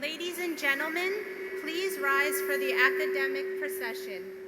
Ladies and gentlemen, please rise for the academic procession.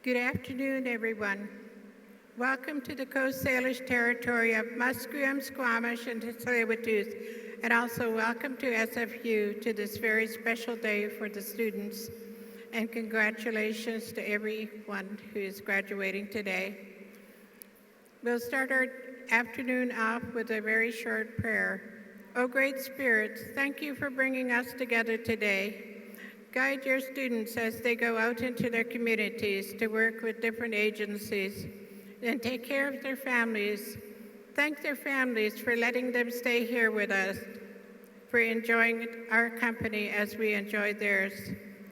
Good afternoon, everyone. Welcome to the Coast Salish territory of Musqueam, Squamish, and Tsleil-Waututh, and also welcome to SFU to this very special day for the students, and congratulations to everyone who is graduating today. We'll start our afternoon off with a very short prayer. O great spirits, thank you for bringing us together today. Guide your students as they go out into their communities to work with different agencies and take care of their families. Thank their families for letting them stay here with us, for enjoying our company as we enjoy theirs.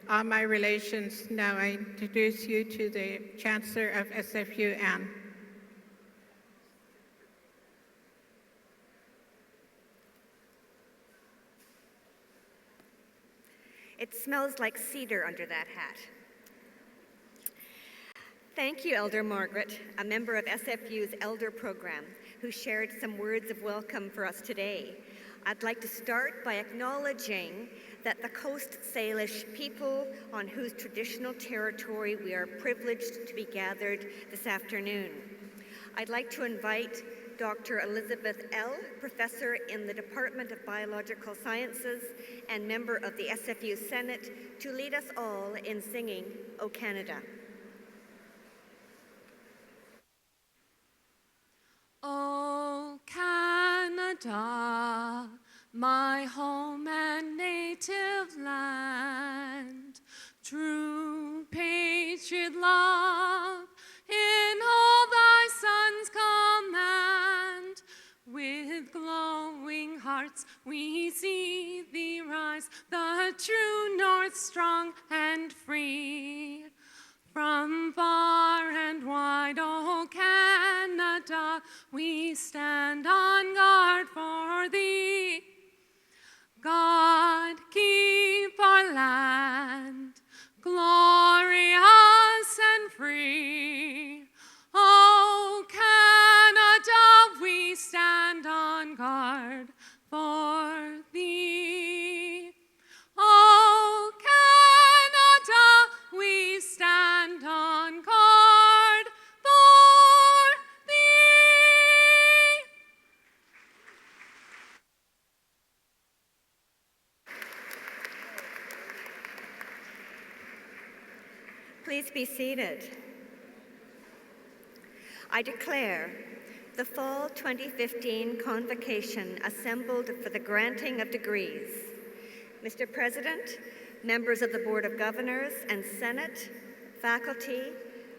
All my relations, now I introduce you to the Chancellor of SFU, Anne. It smells like cedar under that hat. Thank you, Elder Margaret, a member of SFU's Elder Program, who shared some words of welcome for us today. I'd like to start by acknowledging that the Coast Salish people on whose traditional territory we are privileged to be gathered this afternoon. I'd like to invite Dr. Elizabeth L., Professor in the Department of Biological Sciences and member of the SFU Senate, to lead us all in singing O Canada. O Canada, my home and native land, true patriot love in all thy sons command. With glowing hearts we see thee rise, the true north strong and free. From far and wide, O Canada, we stand on guard for thee. God, keep our land glorious and free. O Canada, we stand on guard for thee. O Canada, we stand on guard for thee. Please be seated. I declare the Fall 2015 Convocation assembled for the granting of degrees. Mr. President, members of the Board of Governors and Senate, faculty,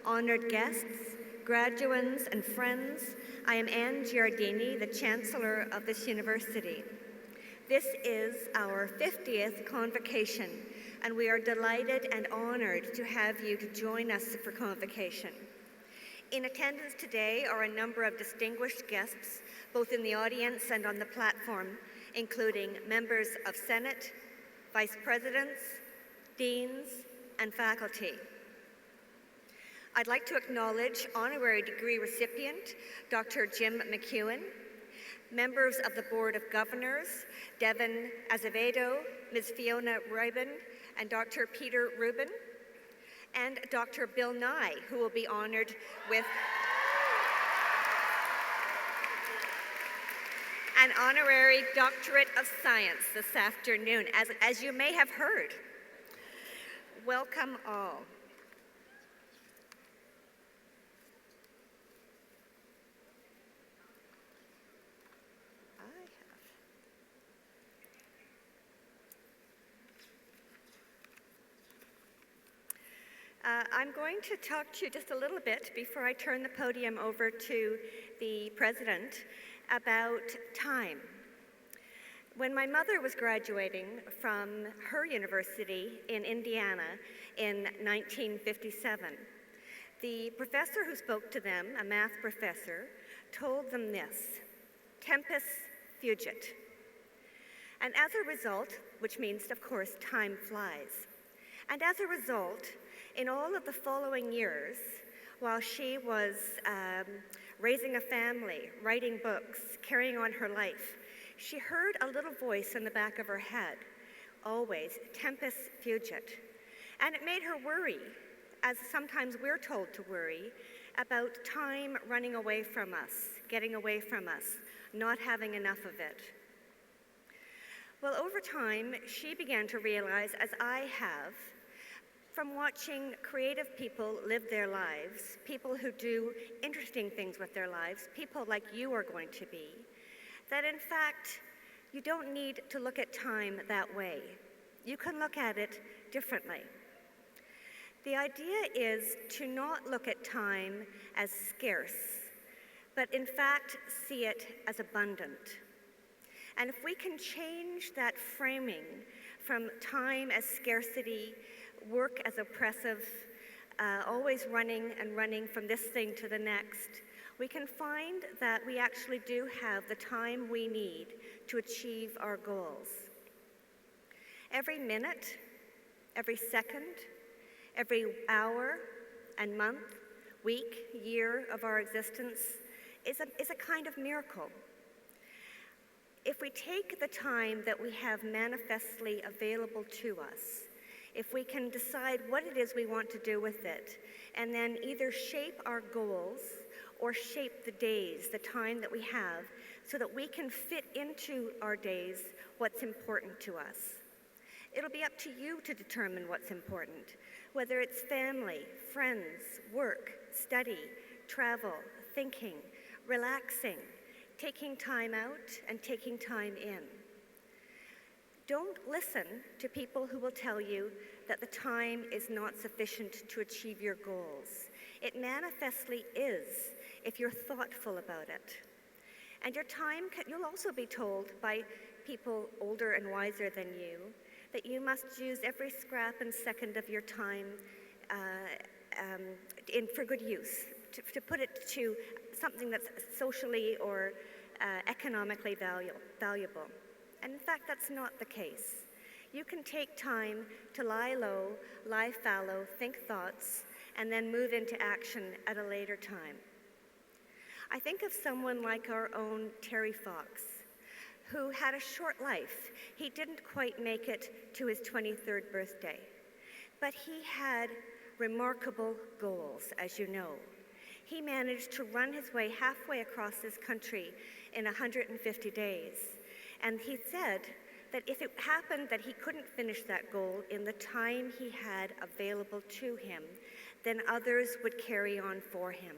honored guests, graduands, and friends, I am Anne Giardini, the Chancellor of this university. This is our 50th Convocation, and we are delighted and honored to have you to join us for Convocation. In attendance today are a number of distinguished guests, both in the audience and on the platform, including members of Senate, vice presidents, deans, and faculty. I'd like to acknowledge honorary degree recipient, Dr. Jim McEwen, members of the Board of Governors, Devin Azevedo, Ms. Fiona Rybin, and Dr. Peter Rubin, and Dr. Bill Nye, who will be honored with an honorary doctorate of science this afternoon, as you may have heard. Welcome all. I'm going to talk to you just a little bit before I turn the podium over to the president about time. When my mother was graduating from her university in Indiana in 1957, the professor who spoke to them, a math professor, told them this: tempus fugit. And as a result, which means, of course, time flies. And as a result, in all of the following years, while she was raising a family, writing books, carrying on her life, she heard a little voice in the back of her head, always, tempus fugit. And it made her worry as sometimes we're told to worry, about time running away from us, getting away from us, not having enough of it. Well, over time, she began to realize, as I have, from watching creative people live their lives, people who do interesting things with their lives, people like you are going to be, that in fact, you don't need to look at time that way. You can look at it differently. The idea is to not look at time as scarce, but in fact see it as abundant. And if we can change that framing from time as scarcity, work as oppressive, always running and running from this thing to the next, we can find that we actually do have the time we need to achieve our goals. Every minute, every second, every hour and month, week, year of our existence is a kind of miracle. If we take the time that we have manifestly available to us, if we can decide what it is we want to do with it, and then either shape our goals or shape the days, the time that we have, so that we can fit into our days what's important to us. It'll be up to you to determine what's important, whether it's family, friends, work, study, travel, thinking, relaxing, taking time out and taking time in. Don't listen to people who will tell you that the time is not sufficient to achieve your goals. It manifestly is if you're thoughtful about it. And your time, you'll also be told by people older and wiser than you that you must use every scrap and second of your time for good use, to put it to something that's socially or economically valuable. And in fact, that's not the case. You can take time to lie low, lie fallow, think thoughts, and then move into action at a later time. I think of someone like our own Terry Fox, who had a short life. He didn't quite make it to his 23rd birthday, but he had remarkable goals, as you know. He managed to run his way halfway across this country in 150 days. And he said that if it happened that he couldn't finish that goal in the time he had available to him, then others would carry on for him.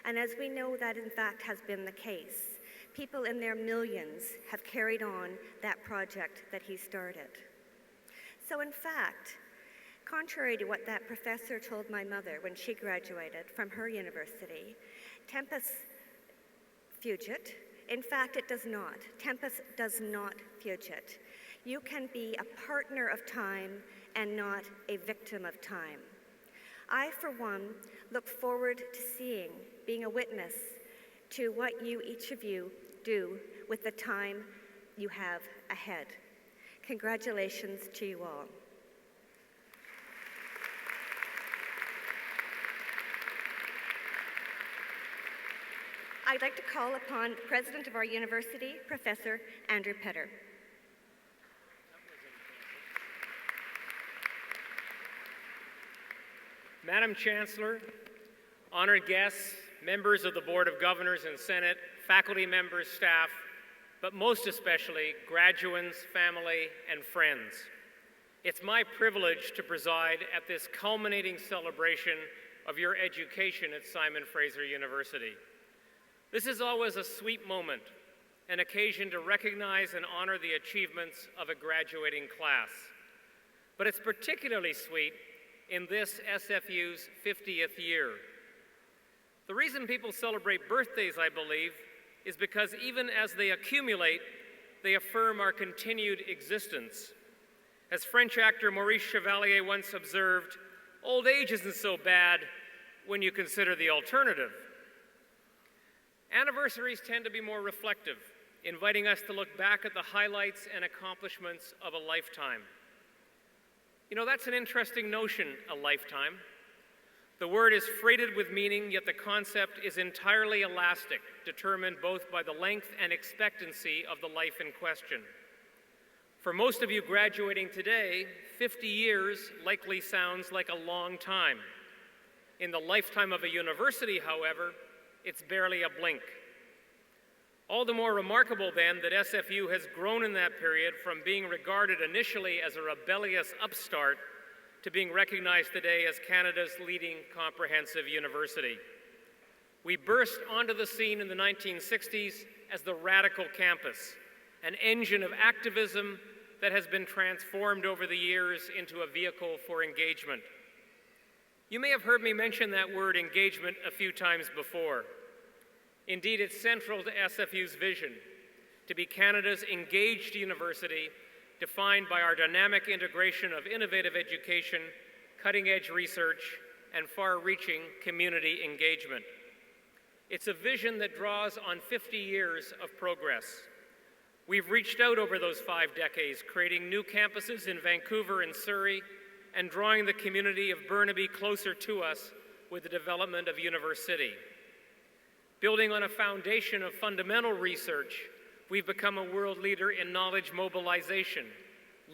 And as we know, that in fact has been the case. People in their millions have carried on that project that he started. So in fact, contrary to what that professor told my mother when she graduated from her university, tempus fugit. In fact, it does not. Tempus does not fugit. You can be a partner of time and not a victim of time. I, for one, look forward to being a witness to what each of you do with the time you have ahead. Congratulations to you all. I'd like to call upon the president of our university, Professor Andrew Petter. Madam Chancellor, honored guests, members of the Board of Governors and Senate, faculty members, staff, but most especially graduates, family, and friends. It's my privilege to preside at this culminating celebration of your education at Simon Fraser University. This is always a sweet moment, an occasion to recognize and honor the achievements of a graduating class. But it's particularly sweet in this SFU's 50th year. The reason people celebrate birthdays, I believe, is because even as they accumulate, they affirm our continued existence. As French actor Maurice Chevalier once observed, old age isn't so bad when you consider the alternative. Anniversaries tend to be more reflective, inviting us to look back at the highlights and accomplishments of a lifetime. You know, that's an interesting notion, a lifetime. The word is freighted with meaning, yet the concept is entirely elastic, determined both by the length and expectancy of the life in question. For most of you graduating today, 50 years likely sounds like a long time. In the lifetime of a university, however, it's barely a blink. All the more remarkable, then, that SFU has grown in that period from being regarded initially as a rebellious upstart to being recognized today as Canada's leading comprehensive university. We burst onto the scene in the 1960s as the radical campus, an engine of activism that has been transformed over the years into a vehicle for engagement. You may have heard me mention that word engagement a few times before. Indeed, it's central to SFU's vision to be Canada's engaged university, defined by our dynamic integration of innovative education, cutting-edge research, and far-reaching community engagement. It's a vision that draws on 50 years of progress. We've reached out over those 5 decades, creating new campuses in Vancouver and Surrey, and drawing the community of Burnaby closer to us with the development of University. Building on a foundation of fundamental research, we've become a world leader in knowledge mobilization,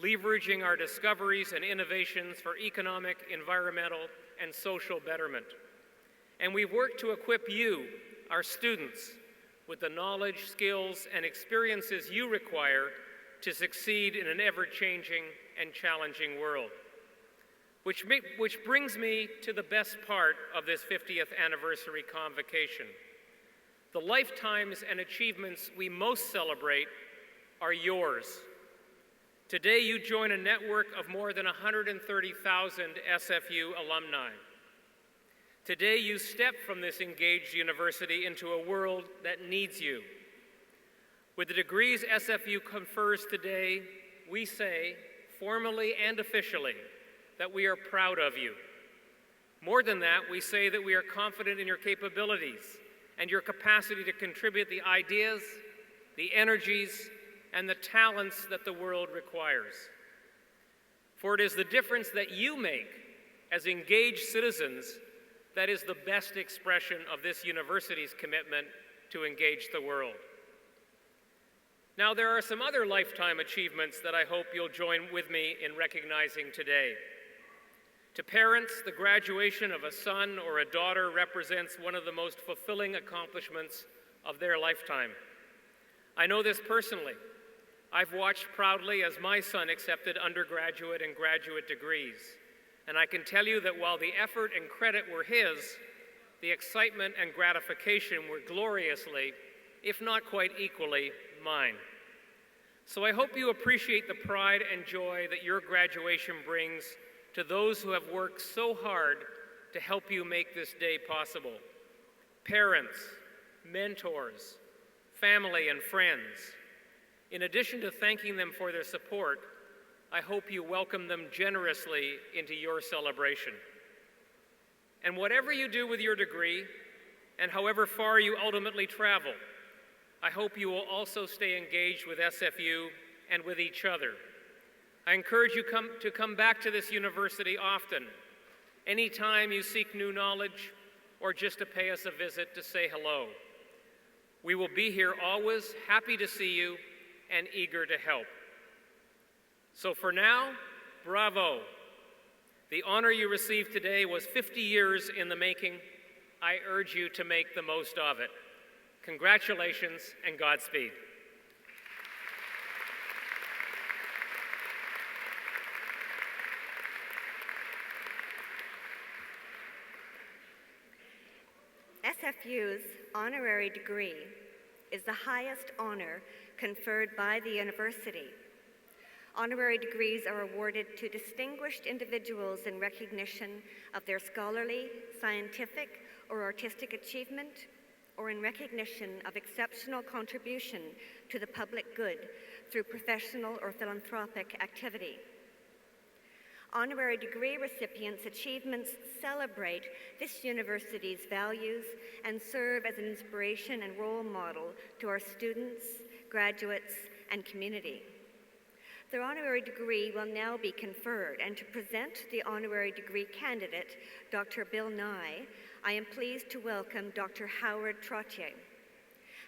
leveraging our discoveries and innovations for economic, environmental, and social betterment. And we've worked to equip you, our students, with the knowledge, skills, and experiences you require to succeed in an ever-changing and challenging world. Which brings me to the best part of this 50th anniversary convocation. The lifetimes and achievements we most celebrate are yours. Today, you join a network of more than 130,000 SFU alumni. Today, you step from this engaged university into a world that needs you. With the degrees SFU confers today, we say, formally and officially, that we are proud of you. More than that, we say that we are confident in your capabilities and your capacity to contribute the ideas, the energies, and the talents that the world requires. For it is the difference that you make as engaged citizens that is the best expression of this university's commitment to engage the world. Now, there are some other lifetime achievements that I hope you'll join with me in recognizing today. To parents, the graduation of a son or a daughter represents one of the most fulfilling accomplishments of their lifetime. I know this personally. I've watched proudly as my son accepted undergraduate and graduate degrees. And I can tell you that while the effort and credit were his, the excitement and gratification were gloriously, if not quite equally, mine. So I hope you appreciate the pride and joy that your graduation brings to those who have worked so hard to help you make this day possible. Parents, mentors, family, and friends. In addition to thanking them for their support, I hope you welcome them generously into your celebration. And whatever you do with your degree, and however far you ultimately travel, I hope you will also stay engaged with SFU and with each other. I encourage you to come back to this university often, anytime you seek new knowledge or just to pay us a visit to say hello. We will be here always, happy to see you and eager to help. So for now, bravo. The honor you received today was 50 years in the making. I urge you to make the most of it. Congratulations and Godspeed. SFU's honorary degree is the highest honor conferred by the university. Honorary degrees are awarded to distinguished individuals in recognition of their scholarly, scientific, or artistic achievement, or in recognition of exceptional contribution to the public good through professional or philanthropic activity. Honorary degree recipients' achievements celebrate this university's values and serve as an inspiration and role model to our students, graduates, and community. Their honorary degree will now be conferred, and to present the honorary degree candidate, Dr. Bill Nye, I am pleased to welcome Dr. Howard Trottier.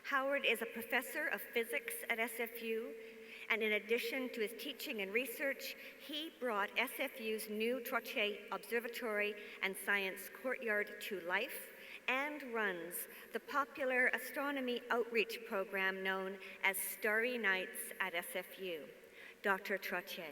Howard is a professor of physics at SFU And in addition to his teaching and research, he brought SFU's new Trottier Observatory and Science Courtyard to life and runs the popular astronomy outreach program known as Starry Nights at SFU. Dr. Trottier.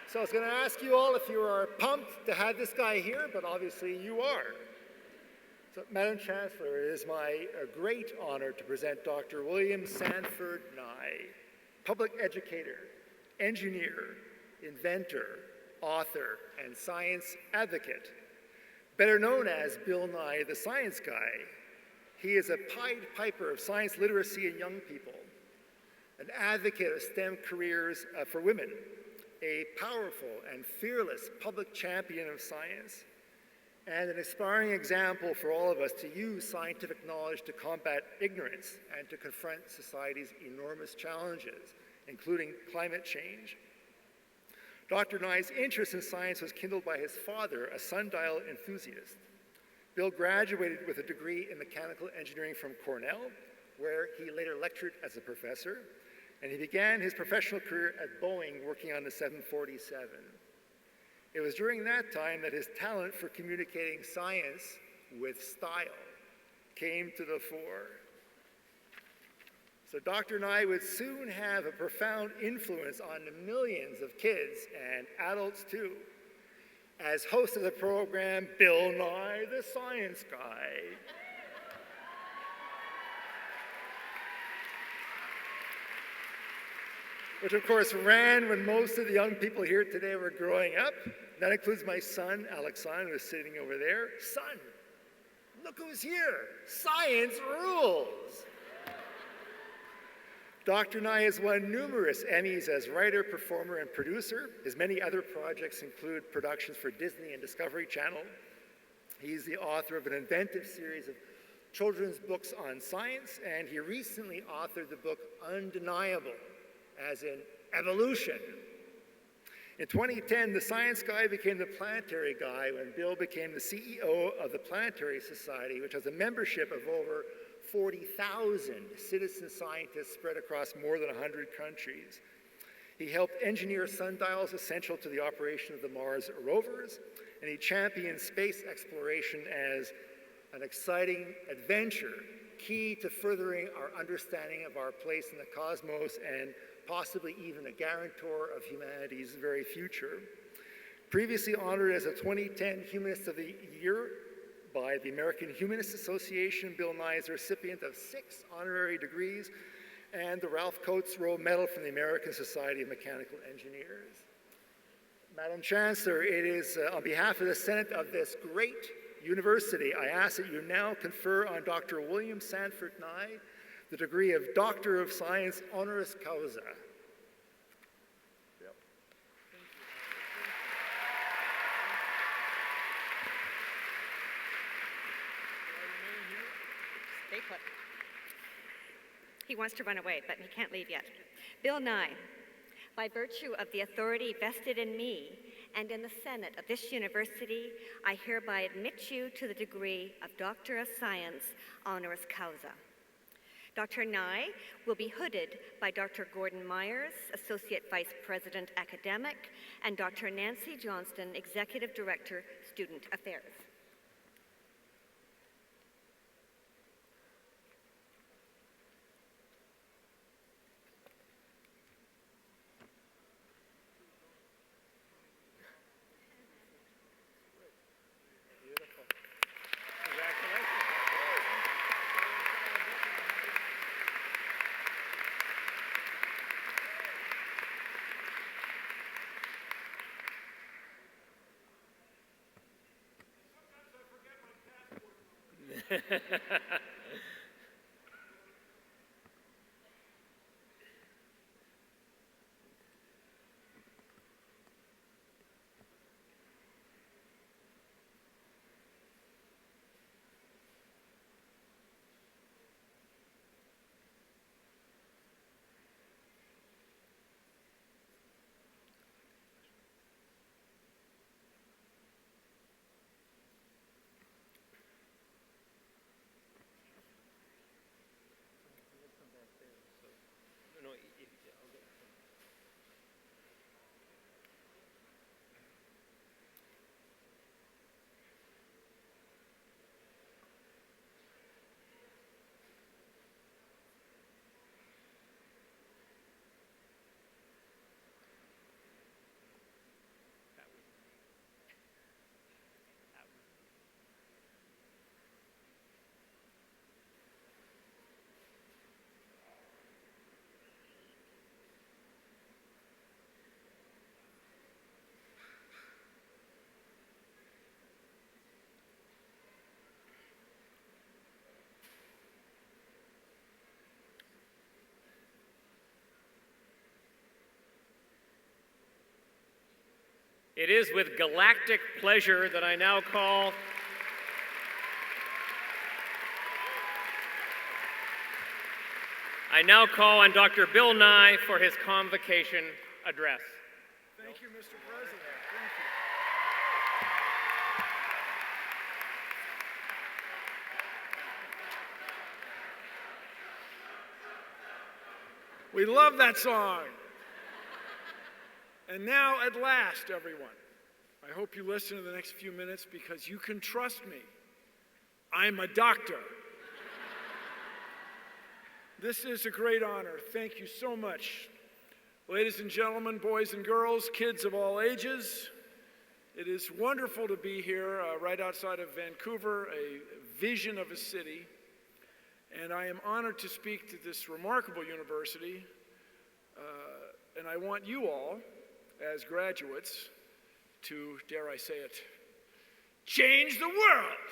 So I was going to ask you all if you are pumped to have this guy here, but obviously you are. So, Madam Chancellor, it is my great honor to present Dr. William Sanford Nye, public educator, engineer, inventor, author, and science advocate, better known as Bill Nye the Science Guy. He is a Pied Piper of science literacy in young people, an advocate of STEM careers for women, a powerful and fearless public champion of science, and an inspiring example for all of us to use scientific knowledge to combat ignorance and to confront society's enormous challenges, including climate change. Dr. Nye's interest in science was kindled by his father, a sundial enthusiast. Bill graduated with a degree in mechanical engineering from Cornell, where he later lectured as a professor, and he began his professional career at Boeing working on the 747. It was during that time that his talent for communicating science with style came to the fore. So Dr. Nye would soon have a profound influence on the millions of kids and adults too. As host of the program, Bill Nye the Science Guy. Which of course ran when most of the young people here today were growing up. That includes my son, Alexander, who's sitting over there. Son, look who's here. Science rules. Dr. Nye has won numerous Emmys as writer, performer, and producer. His many other projects include productions for Disney and Discovery Channel. He's the author of an inventive series of children's books on science, and he recently authored the book Undeniable, as in evolution. In 2010, the Science Guy became the Planetary Guy when Bill became the CEO of the Planetary Society, which has a membership of over 40,000 citizen scientists spread across more than 100 countries. He helped engineer sundials essential to the operation of the Mars rovers, and he championed space exploration as an exciting adventure, key to furthering our understanding of our place in the cosmos and possibly even a guarantor of humanity's very future. Previously honored as a 2010 Humanist of the Year by the American Humanist Association, Bill Nye is the recipient of 6 honorary degrees and the Ralph Coates Rowe Medal from the American Society of Mechanical Engineers. Madam Chancellor, it is on behalf of the Senate of this great university, I ask that you now confer on Dr. William Sanford Nye the degree of Doctor of Science honoris causa. Yep. Stay put. He wants to run away, but he can't leave yet. Bill Nye, by virtue of the authority vested in me and in the Senate of this university, I hereby admit you to the degree of Doctor of Science honoris causa. Dr. Nye will be hooded by Dr. Gordon Myers, Associate Vice President Academic, and Dr. Nancy Johnston, Executive Director, Student Affairs. Beautiful. Congratulations. It is with galactic pleasure that I now call on Dr. Bill Nye for his convocation address. Thank you, Mr. President. Thank you. We love that song. And now, at last, everyone, I hope you listen to the next few minutes because you can trust me. I'm a doctor. This is a great honor. Thank you so much. Ladies and gentlemen, boys and girls, kids of all ages, it is wonderful to be here right outside of Vancouver, a vision of a city. And I am honored to speak to this remarkable university. And I want you all, as graduates, to, dare I say it, change the world.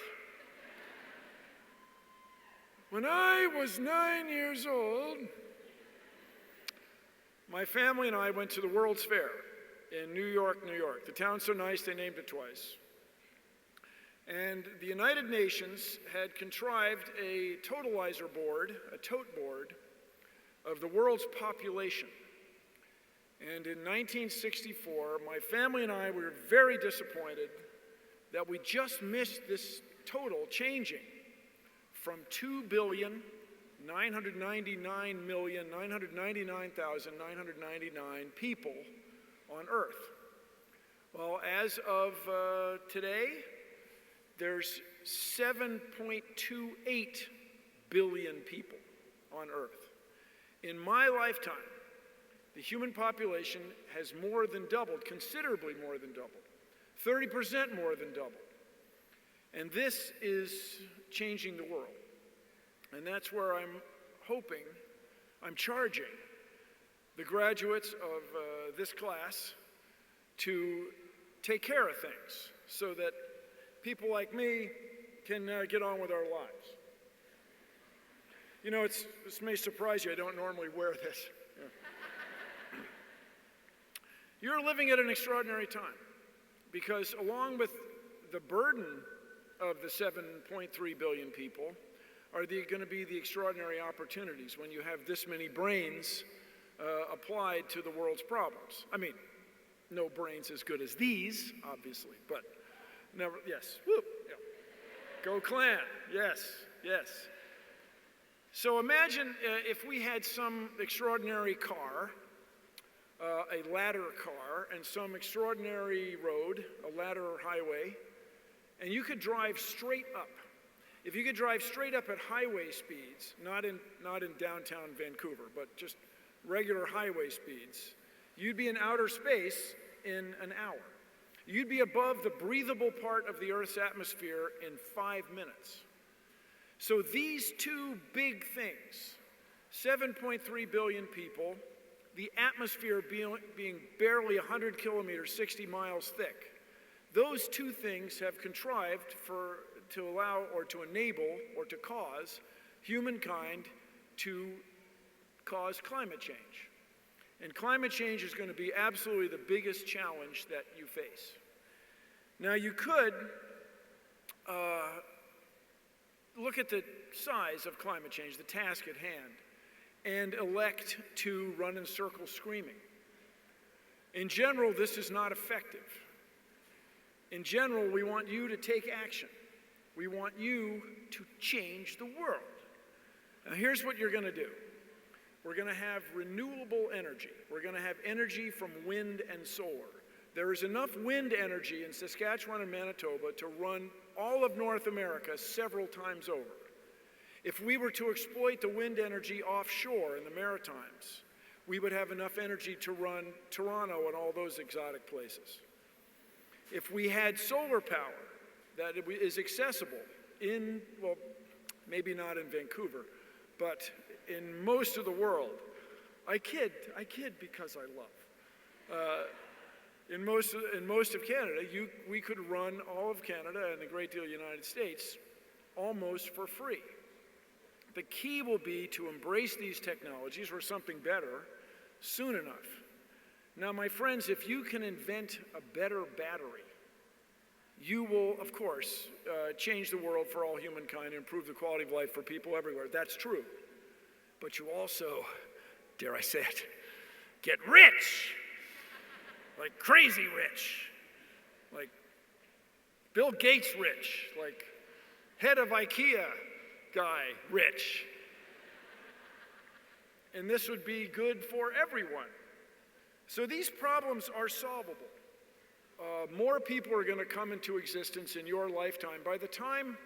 When I was 9 years old, my family and I went to the World's Fair in New York, New York. The town's so nice they named it twice. And the United Nations had contrived a totalizer board, a tote board, of the world's population. And in 1964, my family and I were very disappointed that we just missed this total changing from 2,999,999,999 people on Earth. Well, as of today, there's 7.28 billion people on Earth. In my lifetime, the human population has more than doubled, considerably more than doubled, 30% more than doubled. And this is changing the world. And that's where I'm charging the graduates of this class to take care of things so that people like me can get on with our lives. You know, this may surprise you, I don't normally wear this. Yeah. You're living at an extraordinary time because along with the burden of the 7.3 billion people are going to be the extraordinary opportunities when you have this many brains applied to the world's problems. I mean, no brains as good as these, obviously, but never, yes, whoop, yeah. Go Clan, yes, yes. So imagine if we had some extraordinary car, a ladder car, and some extraordinary road, a ladder highway, and you could drive straight up. If you could drive straight up at highway speeds, not in downtown Vancouver, but just regular highway speeds, you'd be in outer space in an hour. You'd be above the breathable part of the Earth's atmosphere in 5 minutes. So these two big things, 7.3 billion people, the atmosphere being barely 100 kilometers, 60 miles thick, those two things have contrived to allow or to enable or to cause humankind to cause climate change. And climate change is going to be absolutely the biggest challenge that you face. Now you could look at the size of climate change, the task at hand, and elect to run in circles screaming. In general, this is not effective. In general, we want you to take action. We want you to change the world. Now here's what you're going to do. We're going to have renewable energy. We're going to have energy from wind and solar. There is enough wind energy in Saskatchewan and Manitoba to run all of North America several times over. If we were to exploit the wind energy offshore in the Maritimes, we would have enough energy to run Toronto and all those exotic places. If we had solar power that is accessible in, well, maybe not in Vancouver, but in most of the world. I kid because I love. In most of Canada, we could run all of Canada and a great deal of the United States almost for free. The key will be to embrace these technologies or something better soon enough. Now, my friends, if you can invent a better battery, you will, of course, change the world for all humankind and improve the quality of life for people everywhere. That's true. But you also, dare I say it, get rich. Like crazy rich. Like Bill Gates rich. Like head of IKEA guy rich. And this would be good for everyone. So these problems are solvable. More people are going to come into existence in your lifetime. By the time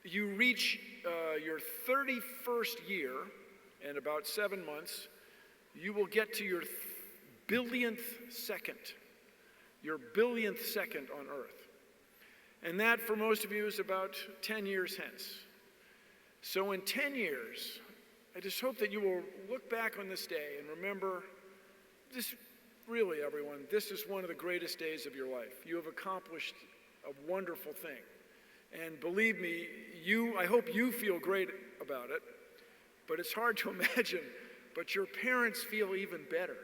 you reach your 31st year, in about 7 months, you will get to your billionth second on Earth. And that, for most of you, is about 10 years hence. So in 10 years, I just hope that you will look back on this day and remember this. Really, everyone, this is one of the greatest days of your life. You have accomplished a wonderful thing. And believe me, I hope you feel great about it, but it's hard to imagine, but your parents feel even better.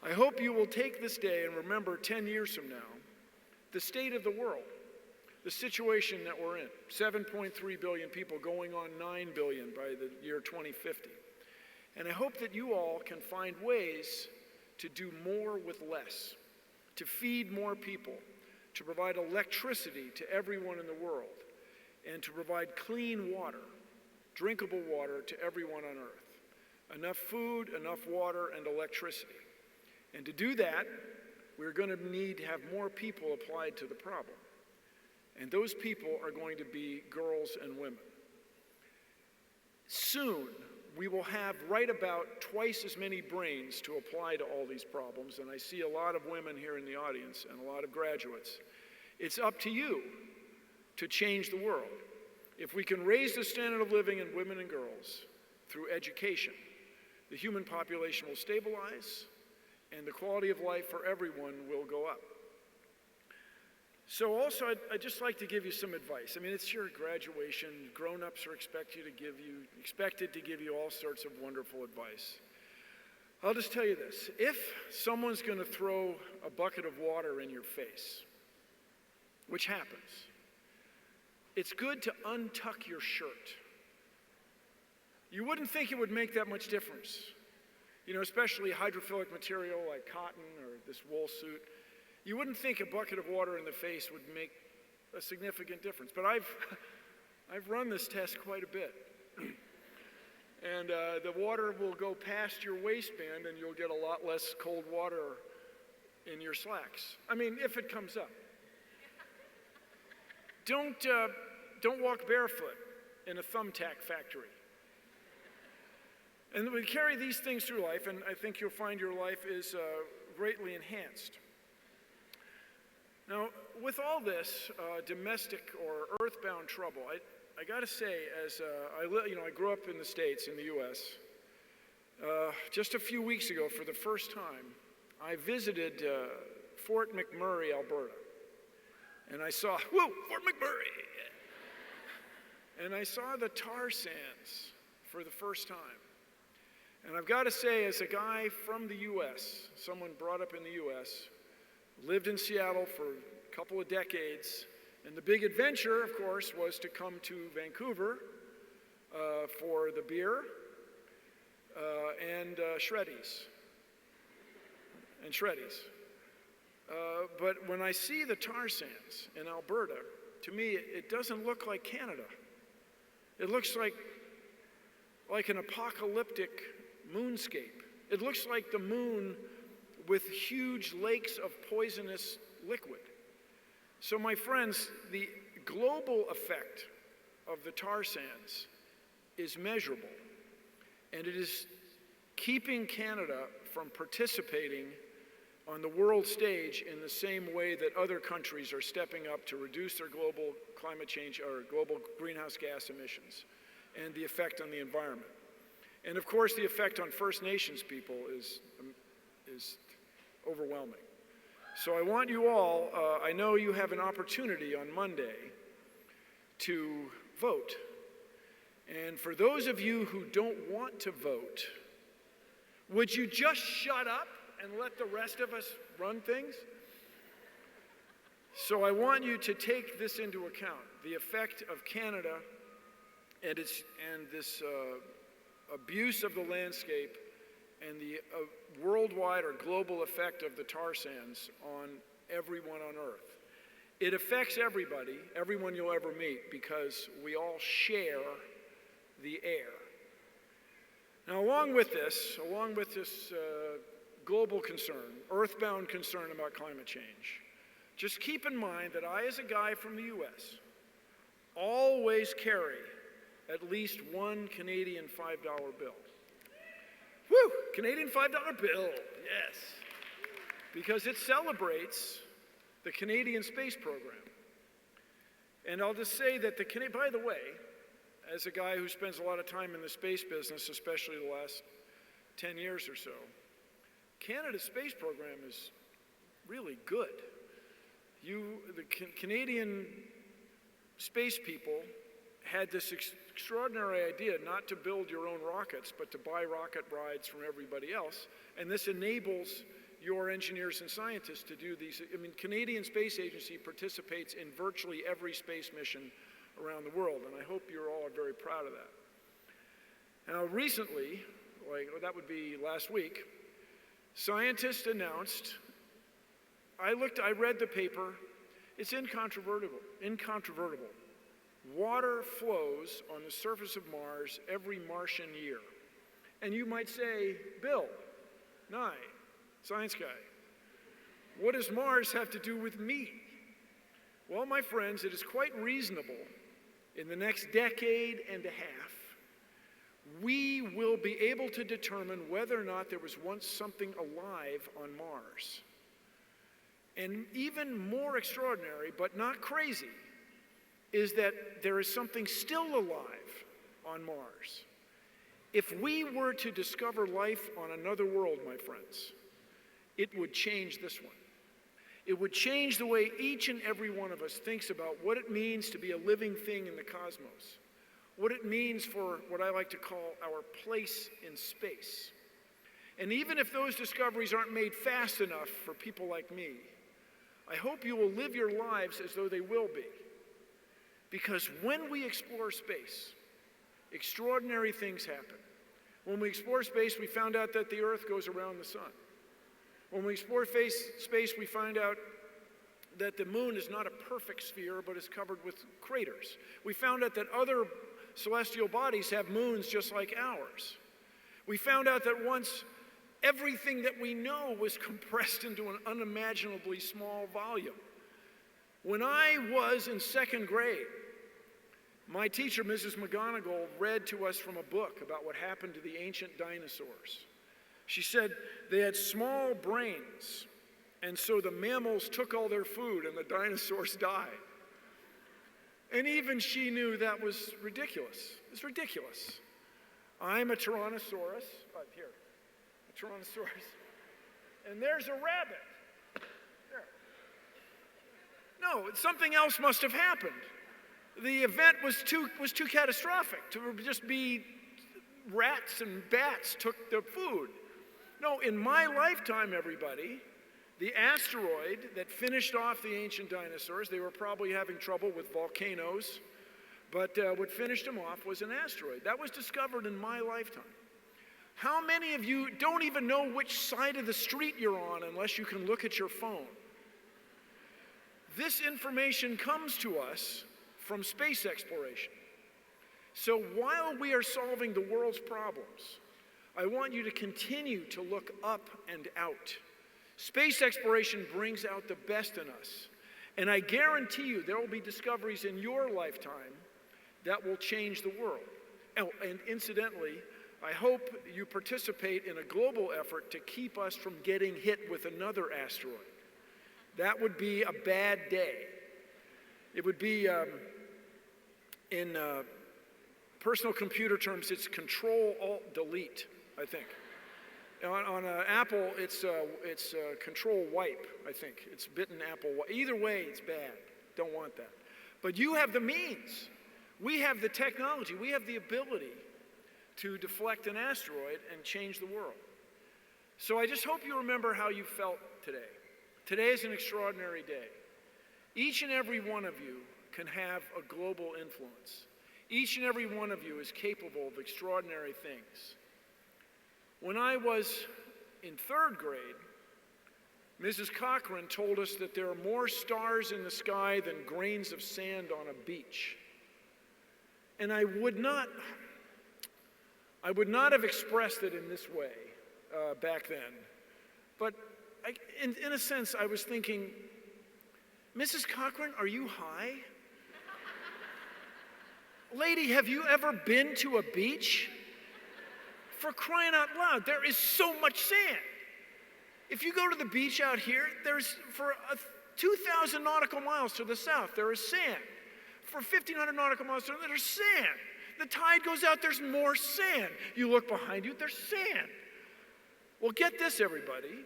I hope you will take this day and remember 10 years from now, the state of the world, the situation that we're in. 7.3 billion people going on 9 billion by the year 2050. And I hope that you all can find ways to do more with less, to feed more people, to provide electricity to everyone in the world, and to provide clean water, drinkable water to everyone on Earth. Enough food, enough water, and electricity. And to do that, we're going to need to have more people applied to the problem. And those people are going to be girls and women. Soon, we will have right about twice as many brains to apply to all these problems, and I see a lot of women here in the audience and a lot of graduates. It's up to you to change the world. If we can raise the standard of living in women and girls through education, the human population will stabilize and the quality of life for everyone will go up. So also, I'd just like to give you some advice. I mean, it's your graduation. Grown-ups are expected to give you all sorts of wonderful advice. I'll just tell you this. If someone's going to throw a bucket of water in your face, which happens, it's good to untuck your shirt. You wouldn't think it would make that much difference. You know, especially hydrophilic material like cotton or this wool suit. You wouldn't think a bucket of water in the face would make a significant difference, but I've run this test quite a bit. And the water will go past your waistband and you'll get a lot less cold water in your slacks. I mean, if it comes up. Don't walk barefoot in a thumbtack factory. And we carry these things through life, and I think you'll find your life is greatly enhanced. Now, with all this domestic or earthbound trouble, I got to say, as I grew up in the States, in the U.S. Just a few weeks ago, for the first time, I visited Fort McMurray, Alberta, and I saw, Fort McMurray! And I saw the tar sands for the first time. And I've got to say, as a guy from the U.S., someone brought up in the U.S., lived in Seattle for a couple of decades, and the big adventure, of course, was to come to Vancouver for the beer and Shreddies. But when I see the tar sands in Alberta, to me, it doesn't look like Canada. It looks like an apocalyptic moonscape. It looks like the moon with huge lakes of poisonous liquid. So my friends, the global effect of the tar sands is measurable, and it is keeping Canada from participating on the world stage in the same way that other countries are stepping up to reduce their global climate change or global greenhouse gas emissions and the effect on the environment. And of course, the effect on First Nations people is overwhelming. So I want you all, I know you have an opportunity on Monday to vote. And for those of you who don't want to vote, Would you just shut up and let the rest of us run things? So I want you to take this into account, the effect of Canada and this abuse of the landscape and the worldwide or global effect of the tar sands on everyone on Earth. It affects everybody, everyone you'll ever meet, because we all share the air. Now, along with this global concern, earthbound concern about climate change, just keep in mind that I, as a guy from the US, always carry at least one Canadian $5 bill. Woo! Canadian $5 bill, yes. Because it celebrates the Canadian space program. And I'll just say that by the way, as a guy who spends a lot of time in the space business, especially the last 10 years or so, Canada's space program is really good. The Canadian space people had this extraordinary idea not to build your own rockets, but to buy rocket rides from everybody else. And this enables your engineers and scientists to do these. I mean, Canadian Space Agency participates in virtually every space mission around the world, and I hope you're all very proud of that. Now, recently, that would be last week, scientists announced, I read the paper, it's incontrovertible. Water flows on the surface of Mars every Martian year. And you might say, Bill, Nye, science guy, what does Mars have to do with me? Well, my friends, it is quite reasonable in the next decade and a half, we will be able to determine whether or not there was once something alive on Mars. And even more extraordinary, but not crazy, is that there is something still alive on Mars. If we were to discover life on another world, my friends, it would change this one. It would change the way each and every one of us thinks about what it means to be a living thing in the cosmos, what it means for what I like to call our place in space. And even if those discoveries aren't made fast enough for people like me, I hope you will live your lives as though they will be. Because when we explore space, extraordinary things happen. When we explore space, we found out that the Earth goes around the sun. When we explore space, we find out that the moon is not a perfect sphere, but is covered with craters. We found out that other celestial bodies have moons just like ours. We found out that once everything that we know was compressed into an unimaginably small volume. When I was in second grade, my teacher, Mrs. McGonigal, read to us from a book about what happened to the ancient dinosaurs. She said they had small brains, and so the mammals took all their food and the dinosaurs died. And even she knew that was ridiculous. It's ridiculous. I'm a Tyrannosaurus, here, a Tyrannosaurus, and there's a rabbit. There. No, something else must have happened. The event was too catastrophic to just be rats and bats took the food. No, in my lifetime, everybody, the asteroid that finished off the ancient dinosaurs, they were probably having trouble with volcanoes, but what finished them off was an asteroid. That was discovered in my lifetime. How many of you don't even know which side of the street you're on unless you can look at your phone? This information comes to us from space exploration. So while we are solving the world's problems, I want you to continue to look up and out. Space exploration brings out the best in us. And I guarantee you there will be discoveries in your lifetime that will change the world. Oh, and incidentally, I hope you participate in a global effort to keep us from getting hit with another asteroid. That would be a bad day. It would be, in personal computer terms, it's Control-Alt-Delete, I think. On Apple, it's Control-Wipe, I think. It's bitten Apple. Either way, it's bad. Don't want that. But you have the means. We have the technology. We have the ability to deflect an asteroid and change the world. So I just hope you remember how you felt today. Today is an extraordinary day. Each and every one of you can have a global influence. Each and every one of you is capable of extraordinary things. When I was in 3rd grade, Mrs. Cochran told us that there are more stars in the sky than grains of sand on a beach. And I would not have expressed it in this way back then. But in a sense, I was thinking, Mrs. Cochran, are you high? Lady, have you ever been to a beach? For crying out loud, there is so much sand. If you go to the beach out here, there's, for 2,000 nautical miles to the south, there is sand. For 1,500 nautical miles to the north, there's sand. The tide goes out, there's more sand. You look behind you, there's sand. Well, get this, everybody.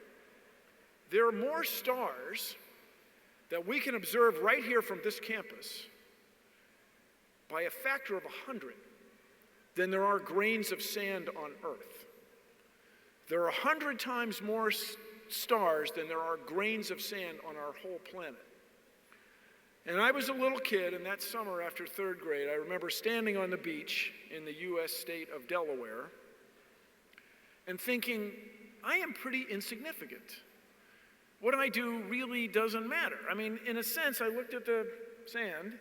There are more stars that we can observe right here from this campus by a factor of 100 than there are grains of sand on Earth. There are 100 times more stars than there are grains of sand on our whole planet. And I was a little kid, and that summer after 3rd grade, I remember standing on the beach in the U.S. state of Delaware and thinking, I am pretty insignificant. What I do really doesn't matter. I mean, in a sense, I looked at the sand,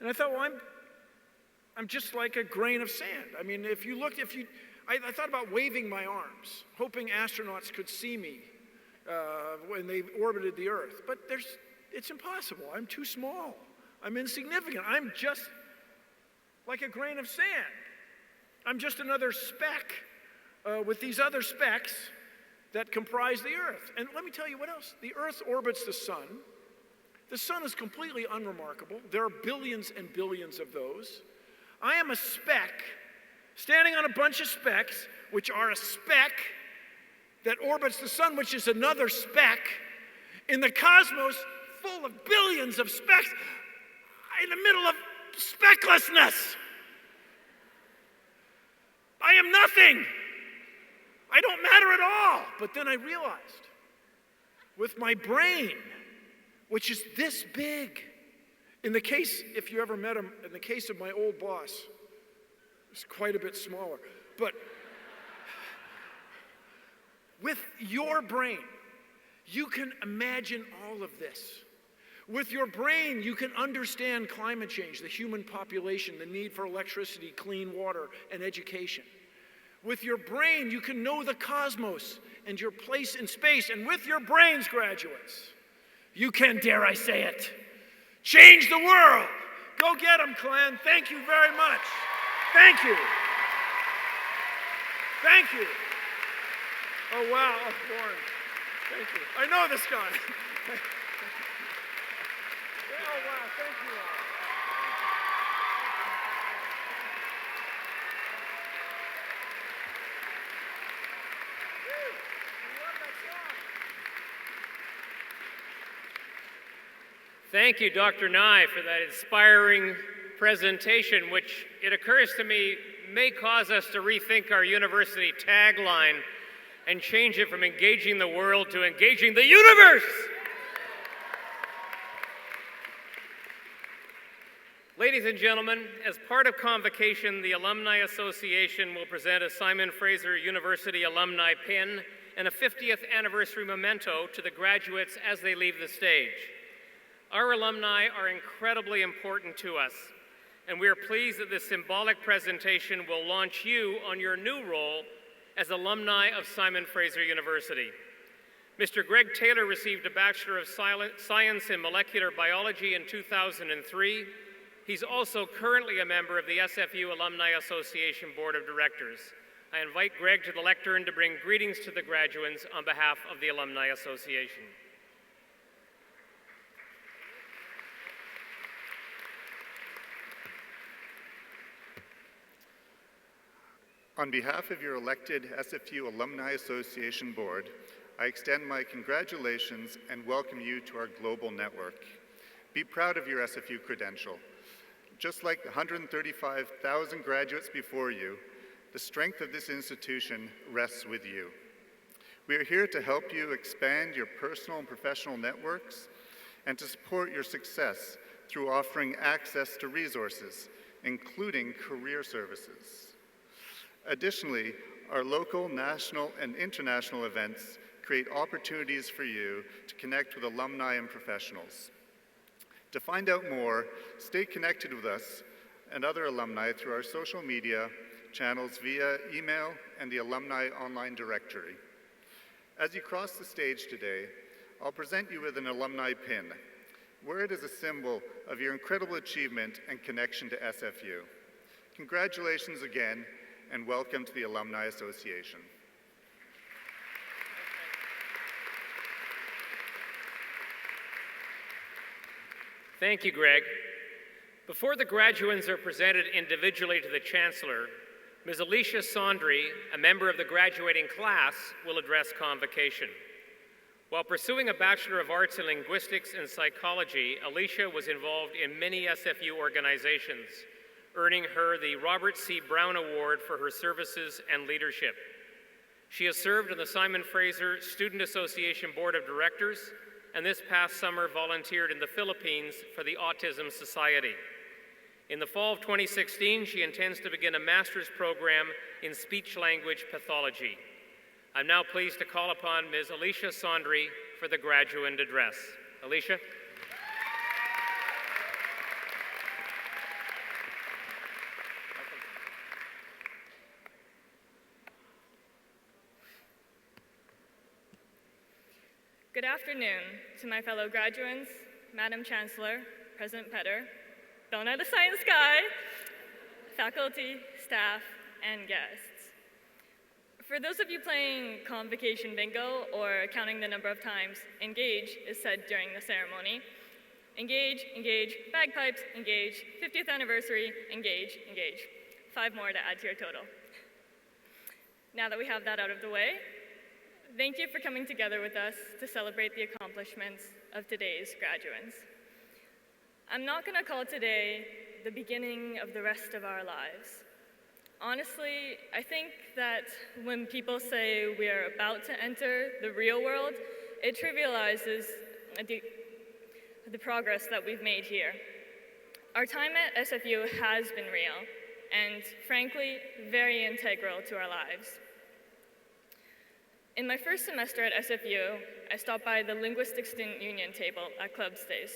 and I thought, well, I'm just like a grain of sand. I mean, I thought about waving my arms, hoping astronauts could see me when they orbited the Earth. But it's impossible. I'm too small. I'm insignificant. I'm just like a grain of sand. I'm just another speck with these other specks that comprise the Earth. And let me tell you what else. The Earth orbits the sun. The sun is completely unremarkable. There are billions and billions of those. I am a speck standing on a bunch of specks, which are a speck that orbits the sun, which is another speck, in the cosmos full of billions of specks, in the middle of specklessness. I am nothing. I don't matter at all. But then I realized, with my brain, which is this big, in the case, if you ever met him, in the case of my old boss, it's quite a bit smaller. But with your brain, you can imagine all of this. With your brain, you can understand climate change, the human population, the need for electricity, clean water, and education. With your brain, you can know the cosmos and your place in space. And with your brains, graduates, you can, dare I say it, change the world. Go get them, Glenn. Thank you very much. Thank you. Thank you. Oh, wow. Oh, Warren. Thank you. I know this guy. Oh, wow. Thank you all. Thank you, Dr. Nye, for that inspiring presentation, which, it occurs to me, may cause us to rethink our university tagline and change it from engaging the world to engaging the universe. Ladies and gentlemen, as part of Convocation, the Alumni Association will present a Simon Fraser University alumni pin and a 50th anniversary memento to the graduates as they leave the stage. Our alumni are incredibly important to us, and we are pleased that this symbolic presentation will launch you on your new role as alumni of Simon Fraser University. Mr. Greg Taylor received a Bachelor of Science in Molecular Biology in 2003. He's also currently a member of the SFU Alumni Association Board of Directors. I invite Greg to the lectern to bring greetings to the graduates on behalf of the Alumni Association. On behalf of your elected SFU Alumni Association Board, I extend my congratulations and welcome you to our global network. Be proud of your SFU credential. Just like the 135,000 graduates before you, the strength of this institution rests with you. We are here to help you expand your personal and professional networks and to support your success through offering access to resources, including career services. Additionally, our local, national, and international events create opportunities for you to connect with alumni and professionals. To find out more, stay connected with us and other alumni through our social media channels via email and the Alumni online directory. As you cross the stage today, I'll present you with an alumni pin. Wear it as a symbol of your incredible achievement and connection to SFU. Congratulations again, and welcome to the Alumni Association. Thank you, Greg. Before the graduands are presented individually to the Chancellor, Ms. Alicia Sondry, a member of the graduating class, will address Convocation. While pursuing a Bachelor of Arts in Linguistics and Psychology, Alicia was involved in many SFU organizations, earning her the Robert C. Brown Award for her services and leadership. She has served on the Simon Fraser Student Association Board of Directors, and this past summer volunteered in the Philippines for the Autism Society. In the fall of 2016, she intends to begin a master's program in speech-language pathology. I'm now pleased to call upon Ms. Alicia Sondry for the graduand address. Alicia? Good afternoon to my fellow graduands, Madam Chancellor, President Petter, Don't Know the Science Guy, faculty, staff, and guests. For those of you playing Convocation bingo or counting the number of times engage is said during the ceremony, engage, engage, bagpipes, engage, 50th anniversary, engage, engage. 5 more to add to your total. Now that we have that out of the way, thank you for coming together with us to celebrate the accomplishments of today's graduands. I'm not going to call today the beginning of the rest of our lives. Honestly, I think that when people say we are about to enter the real world, it trivializes the progress that we've made here. Our time at SFU has been real, and frankly, very integral to our lives. In my first semester at SFU, I stopped by the Linguistic Student Union table at club stays.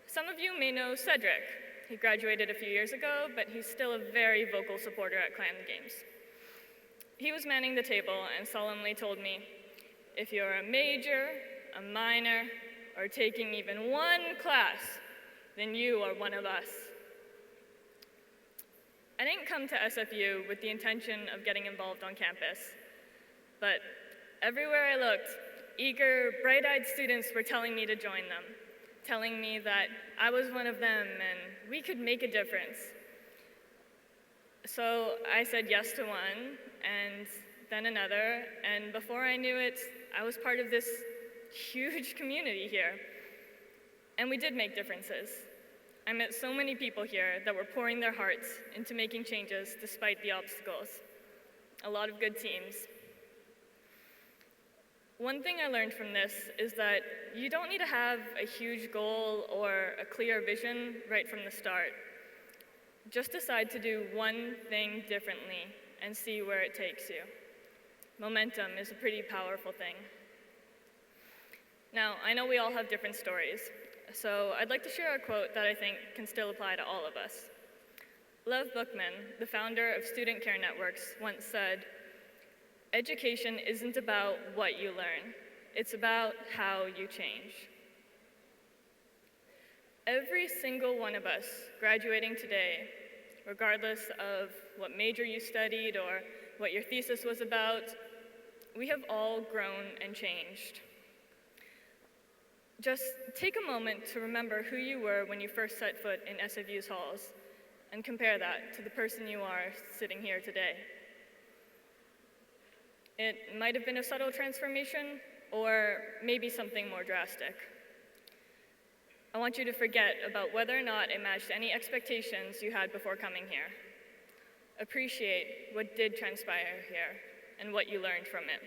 Some of you may know Cedric. He graduated a few years ago, but he's still a very vocal supporter at Acclaimed Games. He was manning the table and solemnly told me, if you're a major, a minor, or taking even one class, then you are one of us. I didn't come to SFU with the intention of getting involved on campus, but everywhere I looked, eager, bright-eyed students were telling me to join them, telling me that I was one of them and we could make a difference. So I said yes to one, and then another, and before I knew it, I was part of this huge community here. And we did make differences. I met so many people here that were pouring their hearts into making changes despite the obstacles. A lot of good teams. One thing I learned from this is that you don't need to have a huge goal or a clear vision right from the start. Just decide to do one thing differently and see where it takes you. Momentum is a pretty powerful thing. Now, I know we all have different stories, so I'd like to share a quote that I think can still apply to all of us. Lev Bookman, the founder of Student Care Networks, once said, "Education isn't about what you learn, it's about how you change." Every single one of us graduating today, regardless of what major you studied or what your thesis was about, we have all grown and changed. Just take a moment to remember who you were when you first set foot in SFU's halls and compare that to the person you are sitting here today. It might have been a subtle transformation, or maybe something more drastic. I want you to forget about whether or not it matched any expectations you had before coming here. Appreciate what did transpire here and what you learned from it.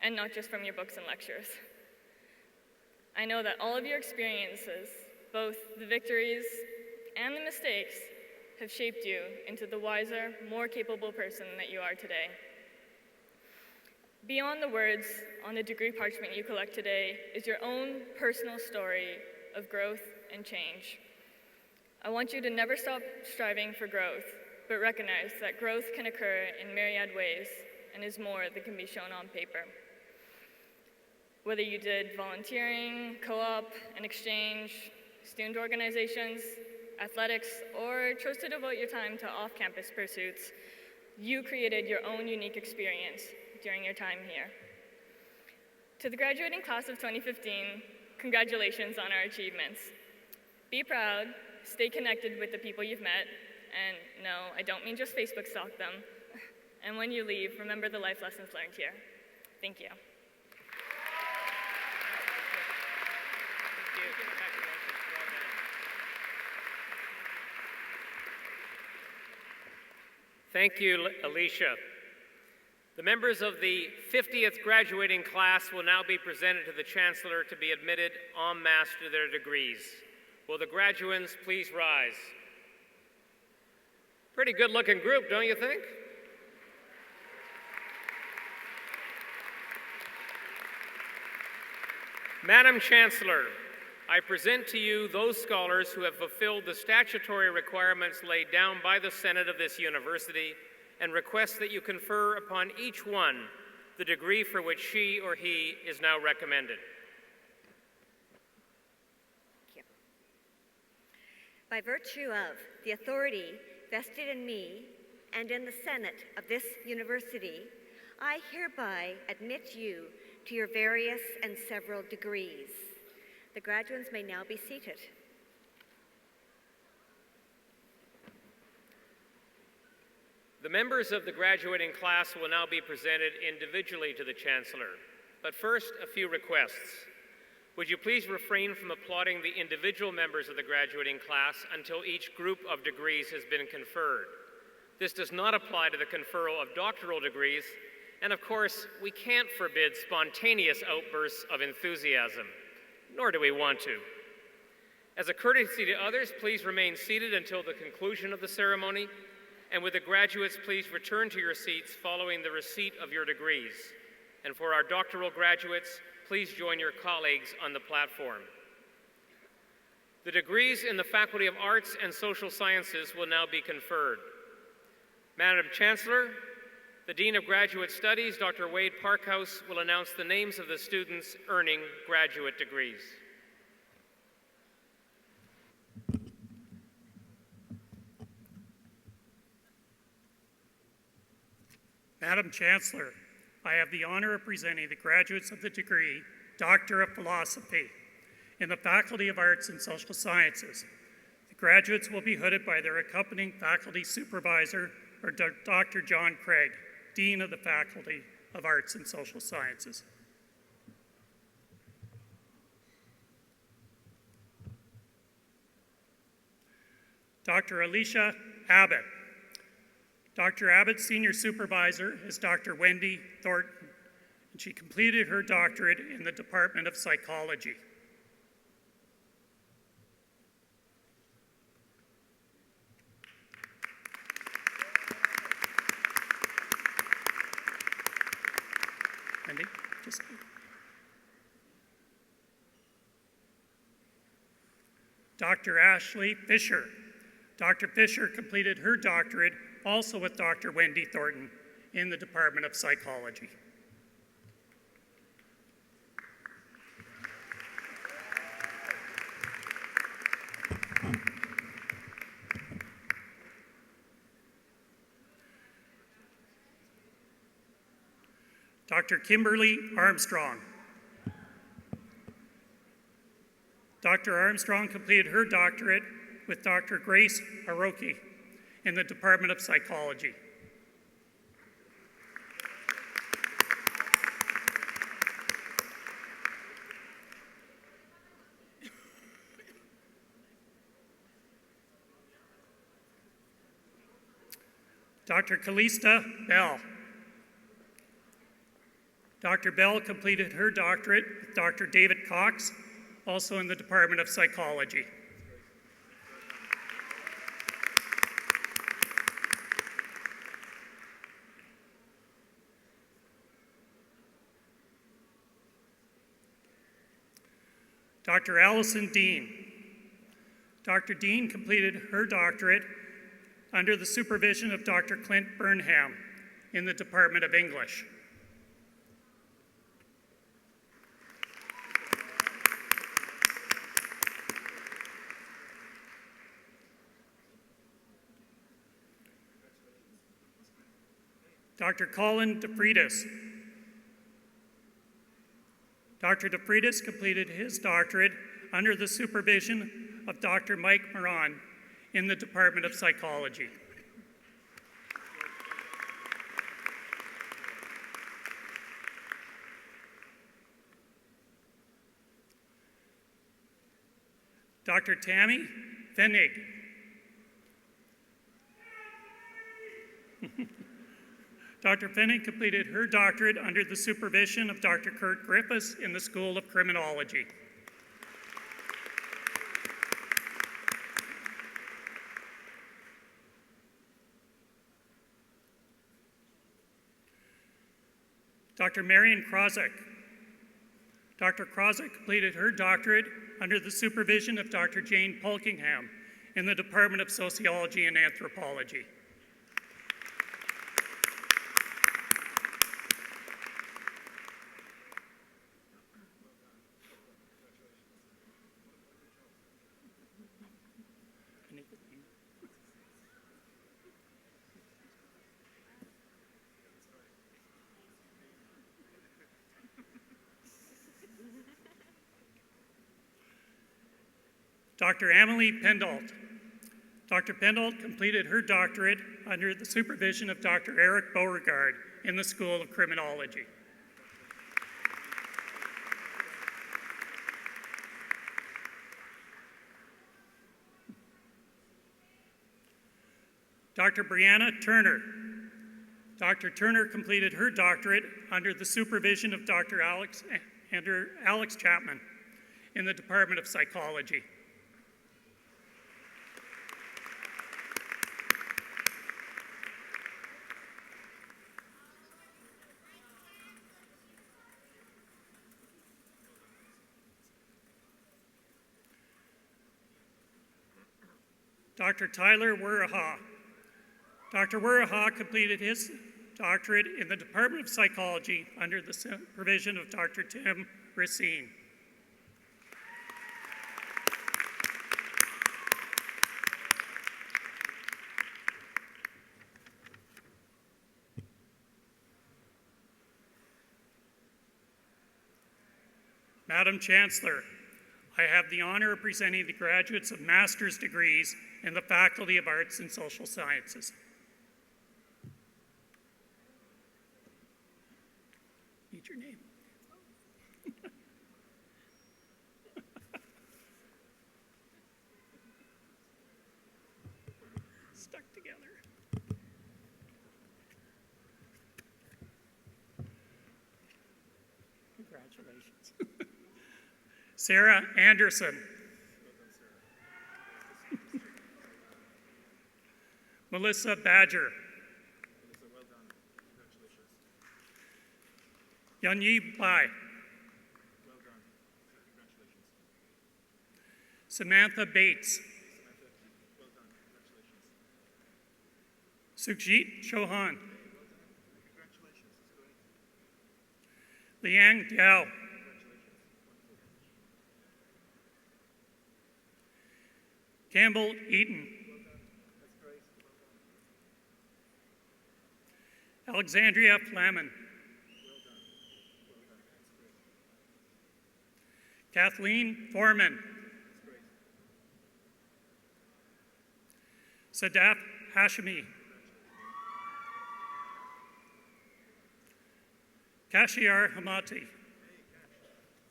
and not just from your books and lectures. I know that all of your experiences, both the victories and the mistakes, have shaped you into the wiser, more capable person that you are today. Beyond the words on the degree parchment you collect today is your own personal story of growth and change. I want you to never stop striving for growth, but recognize that growth can occur in myriad ways and is more than can be shown on paper. Whether you did volunteering, co-op, an exchange, student organizations, athletics, or chose to devote your time to off-campus pursuits, you created your own unique experience during your time here. To the graduating class of 2015, congratulations on our achievements. Be proud, stay connected with the people you've met, and no, I don't mean just Facebook stalk them. And when you leave, remember the life lessons learned here. Thank you. Thank you, Alicia. The members of the 50th graduating class will now be presented to the Chancellor to be admitted en masse to their degrees. Will the graduands please rise? Pretty good looking group, don't you think? Madam Chancellor, I present to you those scholars who have fulfilled the statutory requirements laid down by the Senate of this university and request that you confer upon each one the degree for which she or he is now recommended. Thank you. By virtue of the authority vested in me and in the Senate of this university, I hereby admit you to your various and several degrees. The graduates may now be seated. The members of the graduating class will now be presented individually to the Chancellor. But first, a few requests. Would you please refrain from applauding the individual members of the graduating class until each group of degrees has been conferred? This does not apply to the conferral of doctoral degrees, and of course, we can't forbid spontaneous outbursts of enthusiasm, nor do we want to. As a courtesy to others, please remain seated until the conclusion of the ceremony, and would the graduates please return to your seats following the receipt of your degrees. And for our doctoral graduates, please join your colleagues on the platform. The degrees in the Faculty of Arts and Social Sciences will now be conferred. Madam Chancellor, the Dean of Graduate Studies, Dr. Wade Parkhouse, will announce the names of the students earning graduate degrees. Madam Chancellor, I have the honor of presenting the graduates of the degree Doctor of Philosophy in the Faculty of Arts and Social Sciences. The graduates will be hooded by their accompanying faculty supervisor, or Dr. John Craig, Dean of the Faculty of Arts and Social Sciences. Dr. Alicia Abbott. Dr. Abbott's senior supervisor is Dr. Wendy Thornton, and she completed her doctorate in the Department of Psychology. Wendy, just. Dr. Ashley Fisher. Dr. Fisher completed her doctorate also with Dr. Wendy Thornton in the Department of Psychology. Dr. Kimberly Armstrong. Dr. Armstrong completed her doctorate with Dr. Grace Aroki in the Department of Psychology. Dr. Calista Bell. Dr. Bell completed her doctorate with Dr. David Cox, also in the Department of Psychology. Dr. Allison Dean. Dr. Dean completed her doctorate under the supervision of Dr. Clint Burnham in the Department of English. Dr. Colin DeFreitas. Dr. DeFreitas completed his doctorate under the supervision of Dr. Mike Moran in the Department of Psychology. Dr. Tammy Fenig. Dr. Fenig completed her doctorate under the supervision of Dr. Kurt Griffiths in the School of Criminology. Dr. Marion Krozek. Dr. Krozek completed her doctorate under the supervision of Dr. Jane Polkingham in the Department of Sociology and Anthropology. Dr. Emily Pendault. Dr. Pendault completed her doctorate under the supervision of Dr. Eric Beauregard in the School of Criminology. Dr. Brianna Turner. Dr. Turner completed her doctorate under the supervision of Dr. Alex Chapman in the Department of Psychology. Dr. Tyler Wuraha. Dr. Wuraha completed his doctorate in the Department of Psychology under the supervision of Dr. Tim Racine. Madam Chancellor, I have the honor of presenting the graduates of master's degrees in the Faculty of Arts and Social Sciences. Need your name. Stuck together. Congratulations. Sarah Anderson. Melissa Badger. Well done. Congratulations. Yanyi Bai. Well done. Congratulations. Samantha Bates. Samantha, well done. Congratulations. Sukhjit Chauhan. Congratulations. That's good. Liang Diao. Congratulations. Campbell Eaton. Well done. That's great. Well done. Alexandria Flamen. Well done. Well done. That's great. Kathleen Foreman. That's great. Sadaf Hashimi. Kashiar Hamati. Hey, Cash.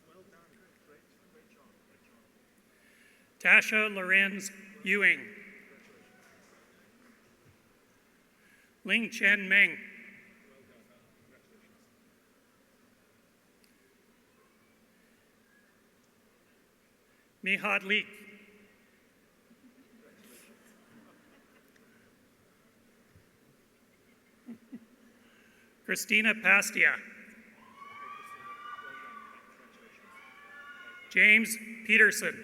Well done. Great job. Great job. Tasha Lorenz Ewing. Ling Chen Meng. Well done. Congratulations. Mihad Leek. Christina Pastia. James Peterson.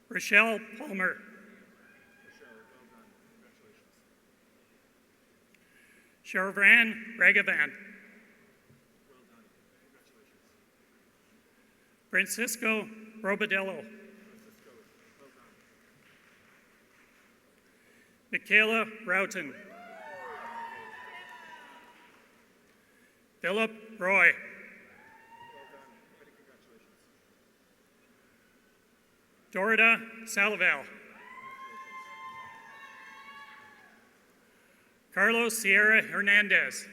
Rochelle Palmer. Sharvan Ragavan. Francisco Robadello. Michaela Roughton. Philip Roy. Dorida Salaval. Carlos Sierra Hernandez.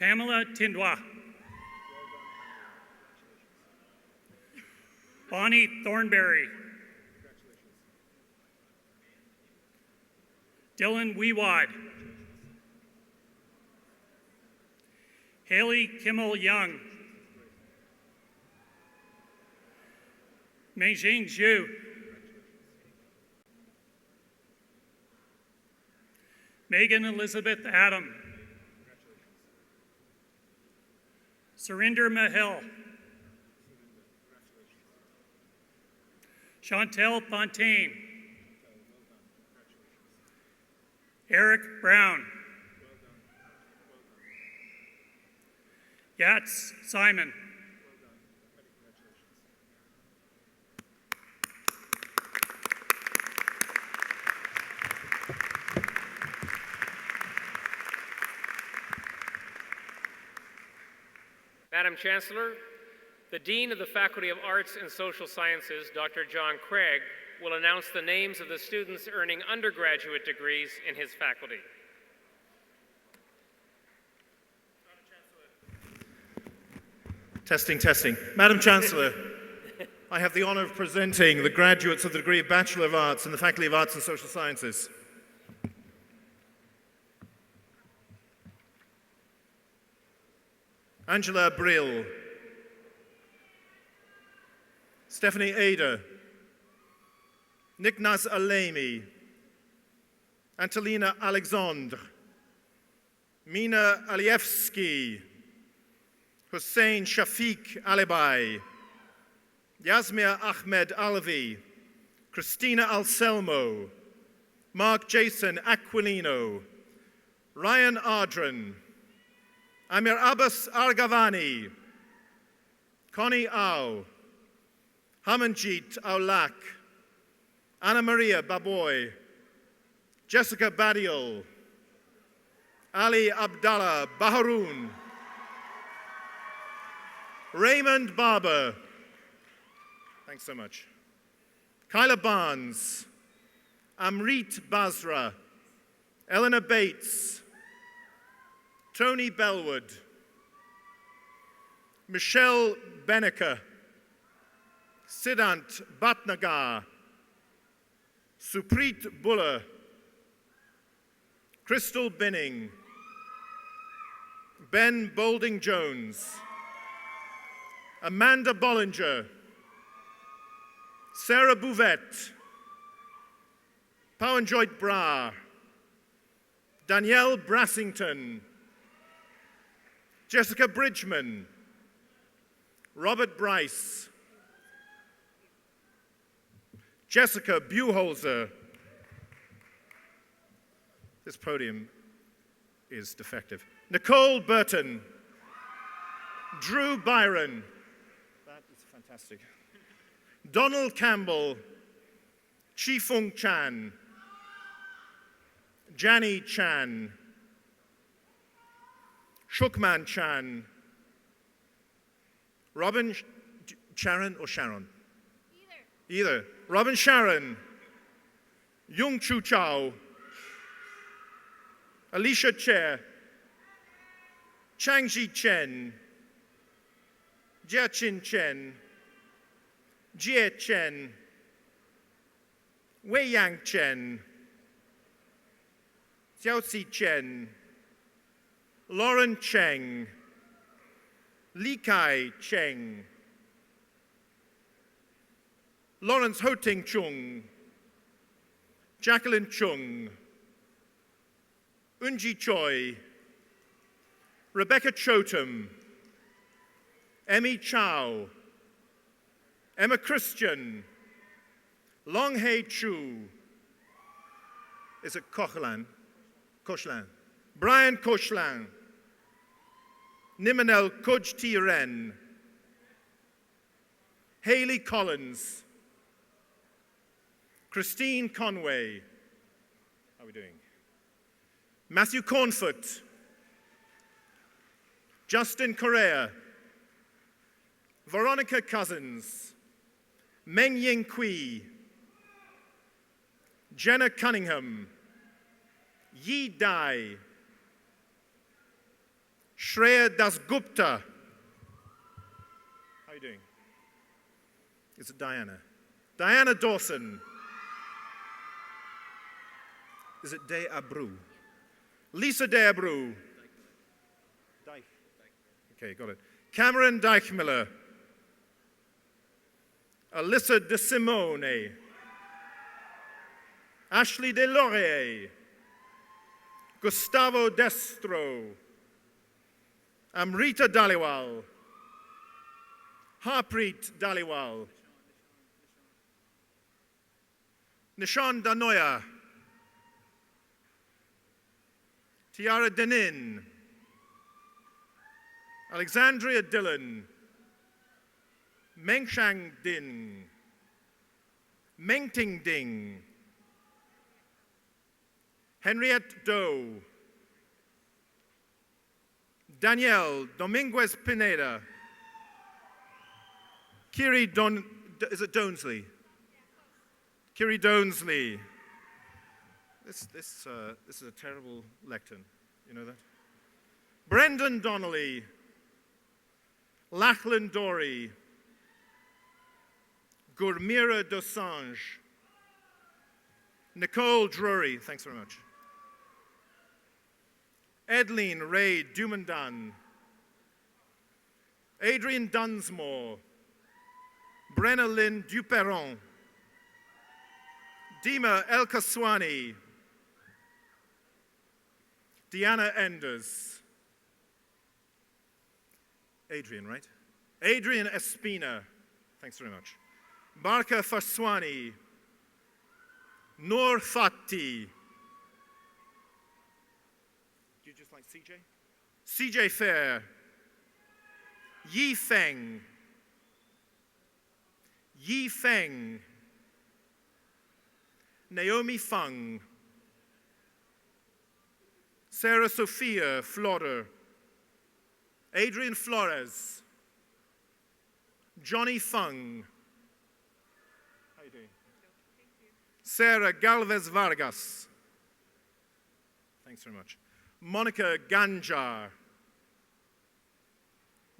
Pamela Tindwa. Bonnie Thornberry. Dylan Weewad. Haley Kimmel Young. Meijing Zhu. Megan Elizabeth Adam. Surinder Mahil. Chantel Fontaine. Eric Brown. Yats Simon. Madam Chancellor, the Dean of the Faculty of Arts and Social Sciences, Dr. John Craig, will announce the names of the students earning undergraduate degrees in his faculty. Testing, testing. Madam Chancellor, I have the honor of presenting the graduates of the degree of Bachelor of Arts in the Faculty of Arts and Social Sciences. Angela Brill, Stephanie Ada, Nicknaz Alemi, Antolina Alexandre, Mina Alievsky, Hussein Shafiq Alibai, Yasmir Ahmed Alvi, Christina Anselmo, Mark Jason Aquilino, Ryan Ardren, Amir Abbas Argavani, Connie Au, Hamanjit Aulak, Anna Maria Baboy, Jessica Badial, Ali Abdallah Baharoun, Raymond Barber, thanks so much, Kyla Barnes, Amrit Basra, Eleanor Bates, Tony Bellwood, Michelle Benneker, Siddhant Bhatnagar, Supreet Buller, Crystal Binning, Ben Boulding Jones, Amanda Bollinger, Sarah Bouvette, Pawanjoit Bra, Danielle Brassington, Jessica Bridgman, Robert Bryce, Jessica Buholzer. This podium is defective. Nicole Burton, Drew Byron, that is fantastic. Donald Campbell, Chi-Fung Chan, Jani Chan, Shukman Chan, Robin Sharon or Sharon? Either. Robin Sharon, Yung Chu Chao, Alicia Che, Changji Chen, Jia Chin Chen, Jie Chen, Wei Yang Chen, Xiaoxi Chen, Lauren Cheng, Li Kai Cheng, Lawrence Ho-Ting Chung, Jacqueline Chung, Unji Choi, Rebecca Chotem, Emmy Chow, Emma Christian, Long Hei Chu, is it Kochlan? Kochlan. Brian Kochlan, Nimanel Koj Ren, Haley Collins, Christine Conway, how are we doing? Matthew Cornfoot, Justin Correa, Veronica Cousins, Meng Ying Kui, Jenna Cunningham, Yi Dai, Shreya Dasgupta. How are you doing? Is it Diana? Diana Dawson. Is it De Abreu? Lisa De Abreu. Deich. Okay, got it. Cameron Deichmiller. Alyssa De Simone. Ashley De Laurier. Gustavo Destro. Amrita Daliwal. Harpreet Daliwal. Nishan Danoya. Tiara Denin. Alexandria Dillon. Mengshang Din. Mengting Ding. Henriette Doe. Danielle Dominguez Pineda. Kiri is it Donesley? Kiri Donesley. This is a terrible lectern, you know that? Brendan Donnelly. Lachlan Dory. Gurmira Dosange. Nicole Drury, thanks very much. Edleen Ray Dumandan. Adrian Dunsmore. Brenna Lynn Duperron. Dima El Kaswani. Deanna Enders. Adrian, right? Adrian Espina. Thanks very much. Barka Faswani. Noor Fati. Do you just like CJ? CJ Fair. Yi Feng. Yi Feng. Naomi Fung. Sarah Sophia Flodder. Adrian Flores. Johnny Fung. How you doing? Sarah Galvez Vargas. Thanks very much. Monica Ganjar.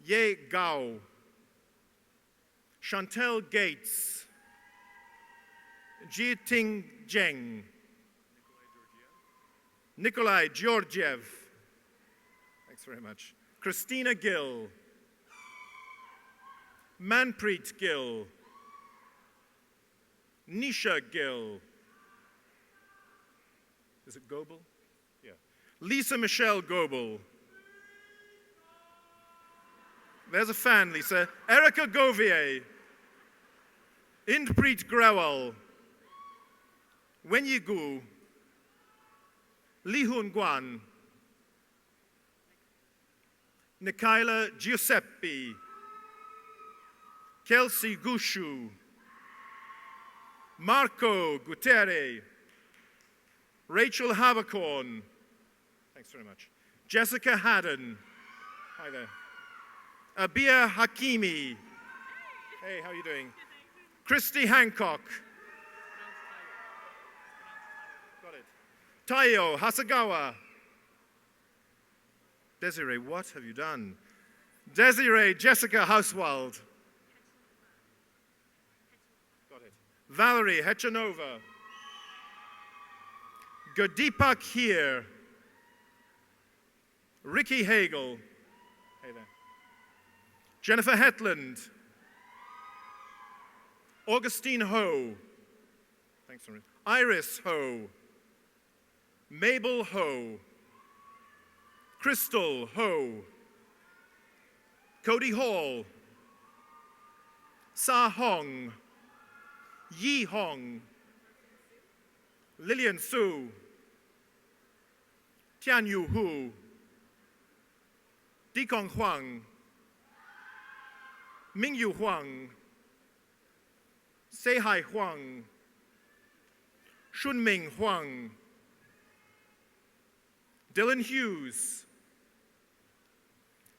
Ye Gao. Chantel Gates. Ji Ting Zheng. Nikolai Georgiev. Thanks very much. Christina Gill. Manpreet Gill. Nisha Gill. Is it Goebel? Yeah. Lisa Michelle Goebel. There's a fan, Lisa. Erica Govier. Indpreet Grewal. Wenyi Gu. Li Hun Guan. Nikayla Giuseppe. Kelsey Gushu. Marco Guterre. Rachel Habercorn. Thanks very much. Jessica Haddon. Hi there. Abia Hakimi. Hey, how are you doing? Christy Hancock. Got it. Taiyo Hasagawa. Desiree, what have you done? Desiree Jessica Hauswald. Got it. Valerie Hechanova. Godipak here. Ricky Hagel. Hey there. Jennifer Hetland. Augustine Ho. Thanks, Marie. Iris Ho. Mabel Ho. Crystal Ho. Cody Hall. Sa Hong. Yi Hong. Lillian Su. Tian Yu Hu. Dikong Huang. Ming Yu Huang. Seihai Huang. Shunming Huang. Dylan Hughes.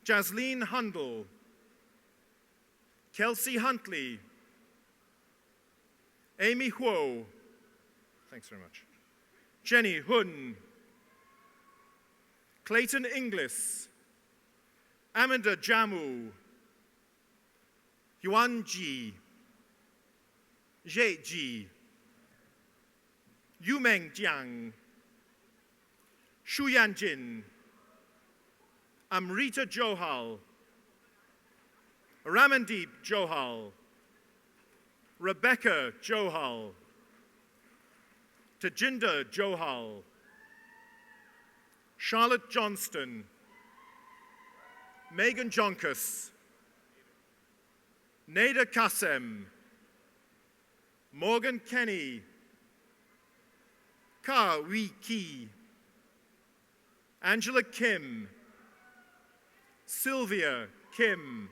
Jasleen Hundle. Kelsey Huntley. Amy Huo. Thanks very much. Jenny Hun. Clayton Inglis. Amanda Jamu. Yuan Ji. Jie Ji. Yumeng Jiang. Shu Yanjin. Amrita Johal. Ramandeep Johal. Rebecca Johal. Tajinder Johal. Charlotte Johnston. Megan Jonkus. Nada Kassem. Morgan Kenny. Ka Wee Ki. Angela Kim. Sylvia Kim.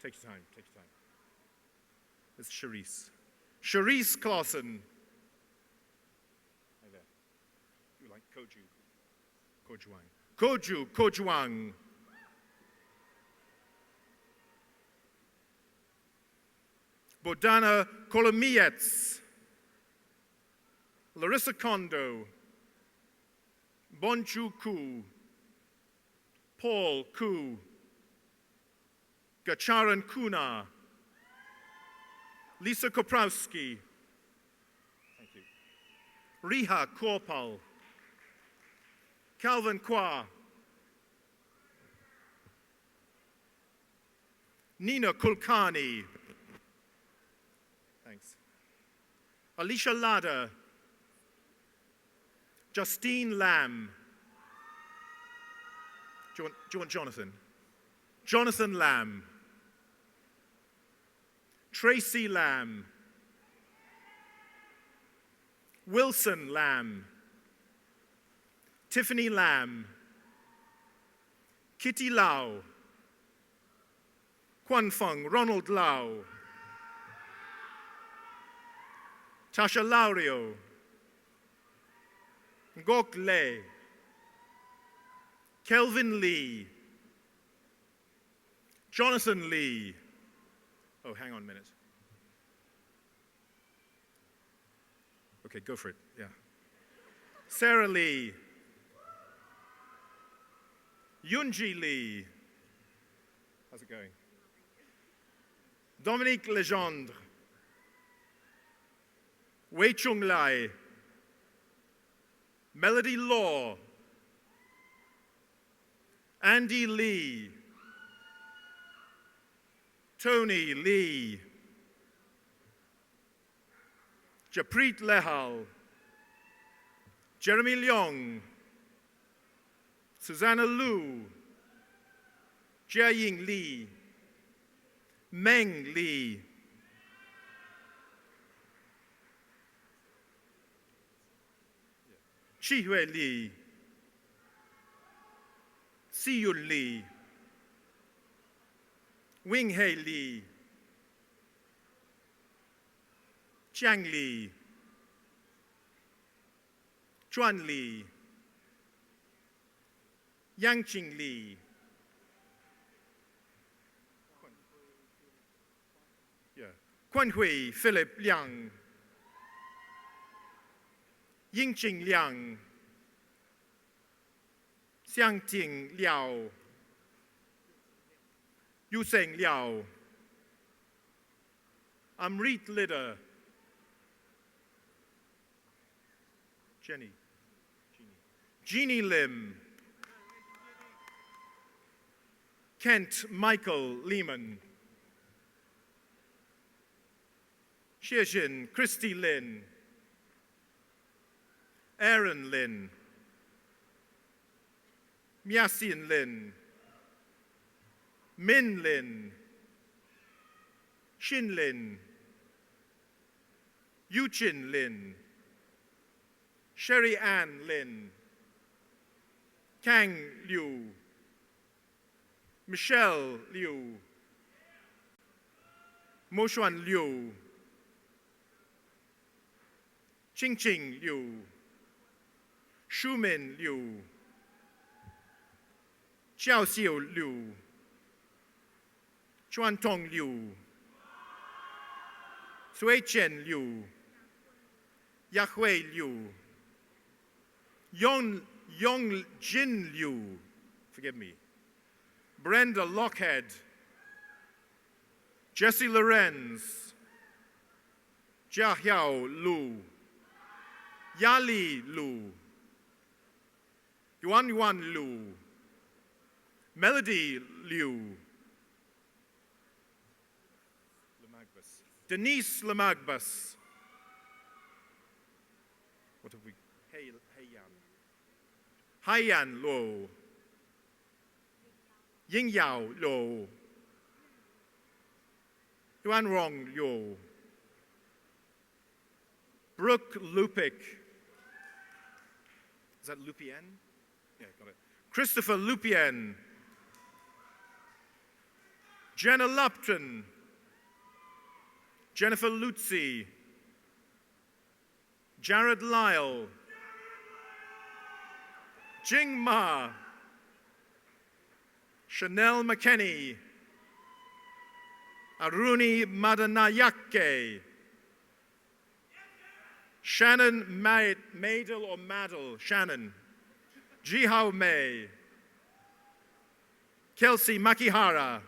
Take your time, take your time. It's Charisse. Charisse Clausen. Hi there. You like Koju? Kojuang. Koju Kojuang. Bodana Kolomiets. Larissa Kondo. Bonchu Ku. Paul Ku. Gacharan Kuna. Lisa Koprowski. Thank you. Riha Korpal. Calvin Kwa. Nina Kulkani. Thanks. Alicia Lada. Justine Lamb. Do you want Jonathan? Jonathan Lamb. Tracy Lamb. Wilson Lamb. Tiffany Lamb. Kitty Lau. Quan Feng Ronald Lau. Tasha Laurio. Ngok Le. Kelvin Lee. Jonathan Lee. Oh, hang on a minute. Okay, go for it, yeah. Sarah Lee. Yunji Lee. How's it going? Dominique Legendre. Wei Chung Lai. Melody Law. Andy Lee. Tony Lee. Japreet Lehal. Jeremy Leong. Susanna Liu. Jiaying Li. Meng Li. Chihue Li. Siyun Li. Wing-Hei Li. Jiang Li. Zhuan Li. Yangqing Li. Yeah. Guanhui Philip Liang. Yingqing Liang. Xiangting Liao. Yuseng Liao. Amrit Lidder. Jenny. Jeannie Lim, Kent Michael Lehman, Xiexin Christy Lin, Aaron Lin, Miasin Lin, Min Lin, Shin Lin, Yuchin Lin, Sherry Ann Lin, Kang Liu, Michelle Liu, Mo Xuan Liu, Ching Ching Liu, Shumin Liu, Jiao Xiu Liu, Chuan Tong Liu, Sui Chen Liu, Yahweh Liu, Yong Jin Liu, forgive me, Brenda Lockhead, Jesse Lorenz, Jia Hiao Lu, Yali Lu, Yuan Yuan Lu, Melody Liu, Denise Lamagbas. What have we? Haiyan Lo, Ying Yao Lo, Yuan Rong Liu, Brooke Lupik. Is that Lupien? Yeah, got it. Christopher Lupien, Jenna Lupton, Jennifer Lutzi, Jared Lyle, Jing Ma, Chanel McKenney, Aruni Madanayake, Shannon Maidel or Madel, Shannon, Jihao Mei, Kelsey Makihara,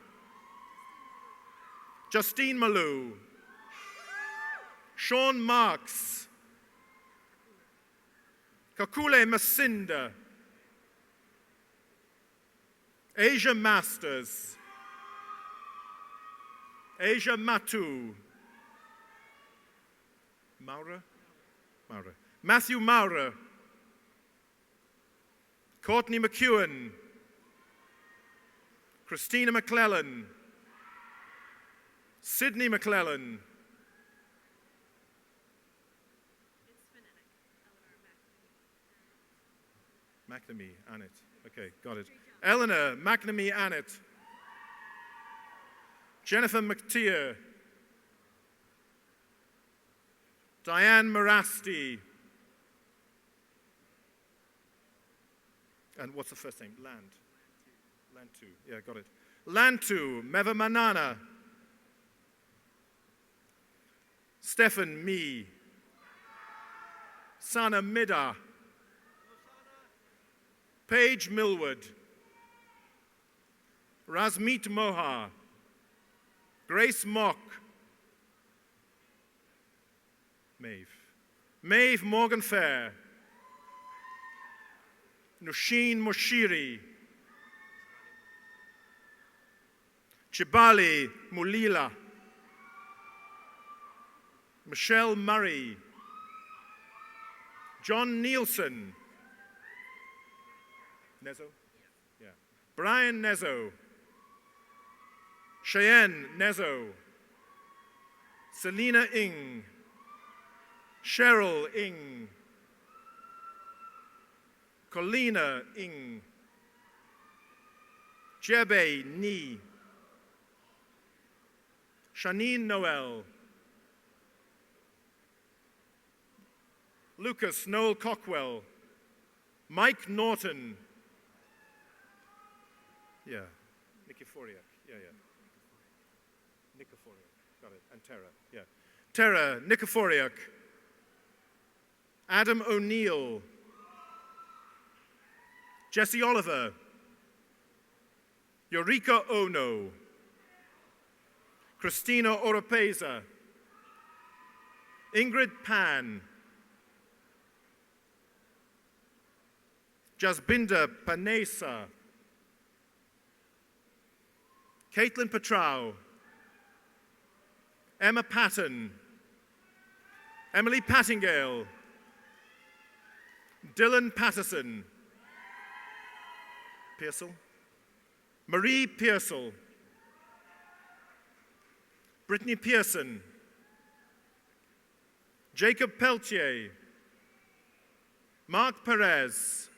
Justine Malou, Sean Marks, Kakule Masinda, Asia Masters, Asia Matu, Maura, Matthew Maurer, Courtney McEwen, Christina McClellan, Sydney McClellan, McNamee, Annette. Okay, got it. Eleanor McNamee, Annette. Jennifer McTeer. Diane Morasti. And what's the first name? Lantu. Yeah, got it. Lantu, Meva Manana. Stefan Me. Sana Mida. Paige Millwood, Rasmeet Moha, Grace Mock, Maeve Morgan Fair, Nushin Moshiri, Chibali Mulila, Michelle Murray, John Nielsen, Nezo? Yeah. Brian Nezo. Cheyenne Nezo. Selena Ing. Cheryl Ing. Colina Ing. Jebe Ni. Shanine Noel. Lucas Noel Cockwell. Mike Norton. Yeah, Nikiforiak, yeah. Nikiforiak, got it, and Tara, yeah. Tara Nikiforiak, Adam O'Neill, Jesse Oliver, Eureka Ono, Christina Oropeza, Ingrid Pan, Jasbinder Panesa, Caitlin Petrau, Emma Patton, Emily Pattingale, Dylan Patterson, Pearsall, Marie Pearsall, Brittany Pearson, Jacob Peltier, Mark Perez.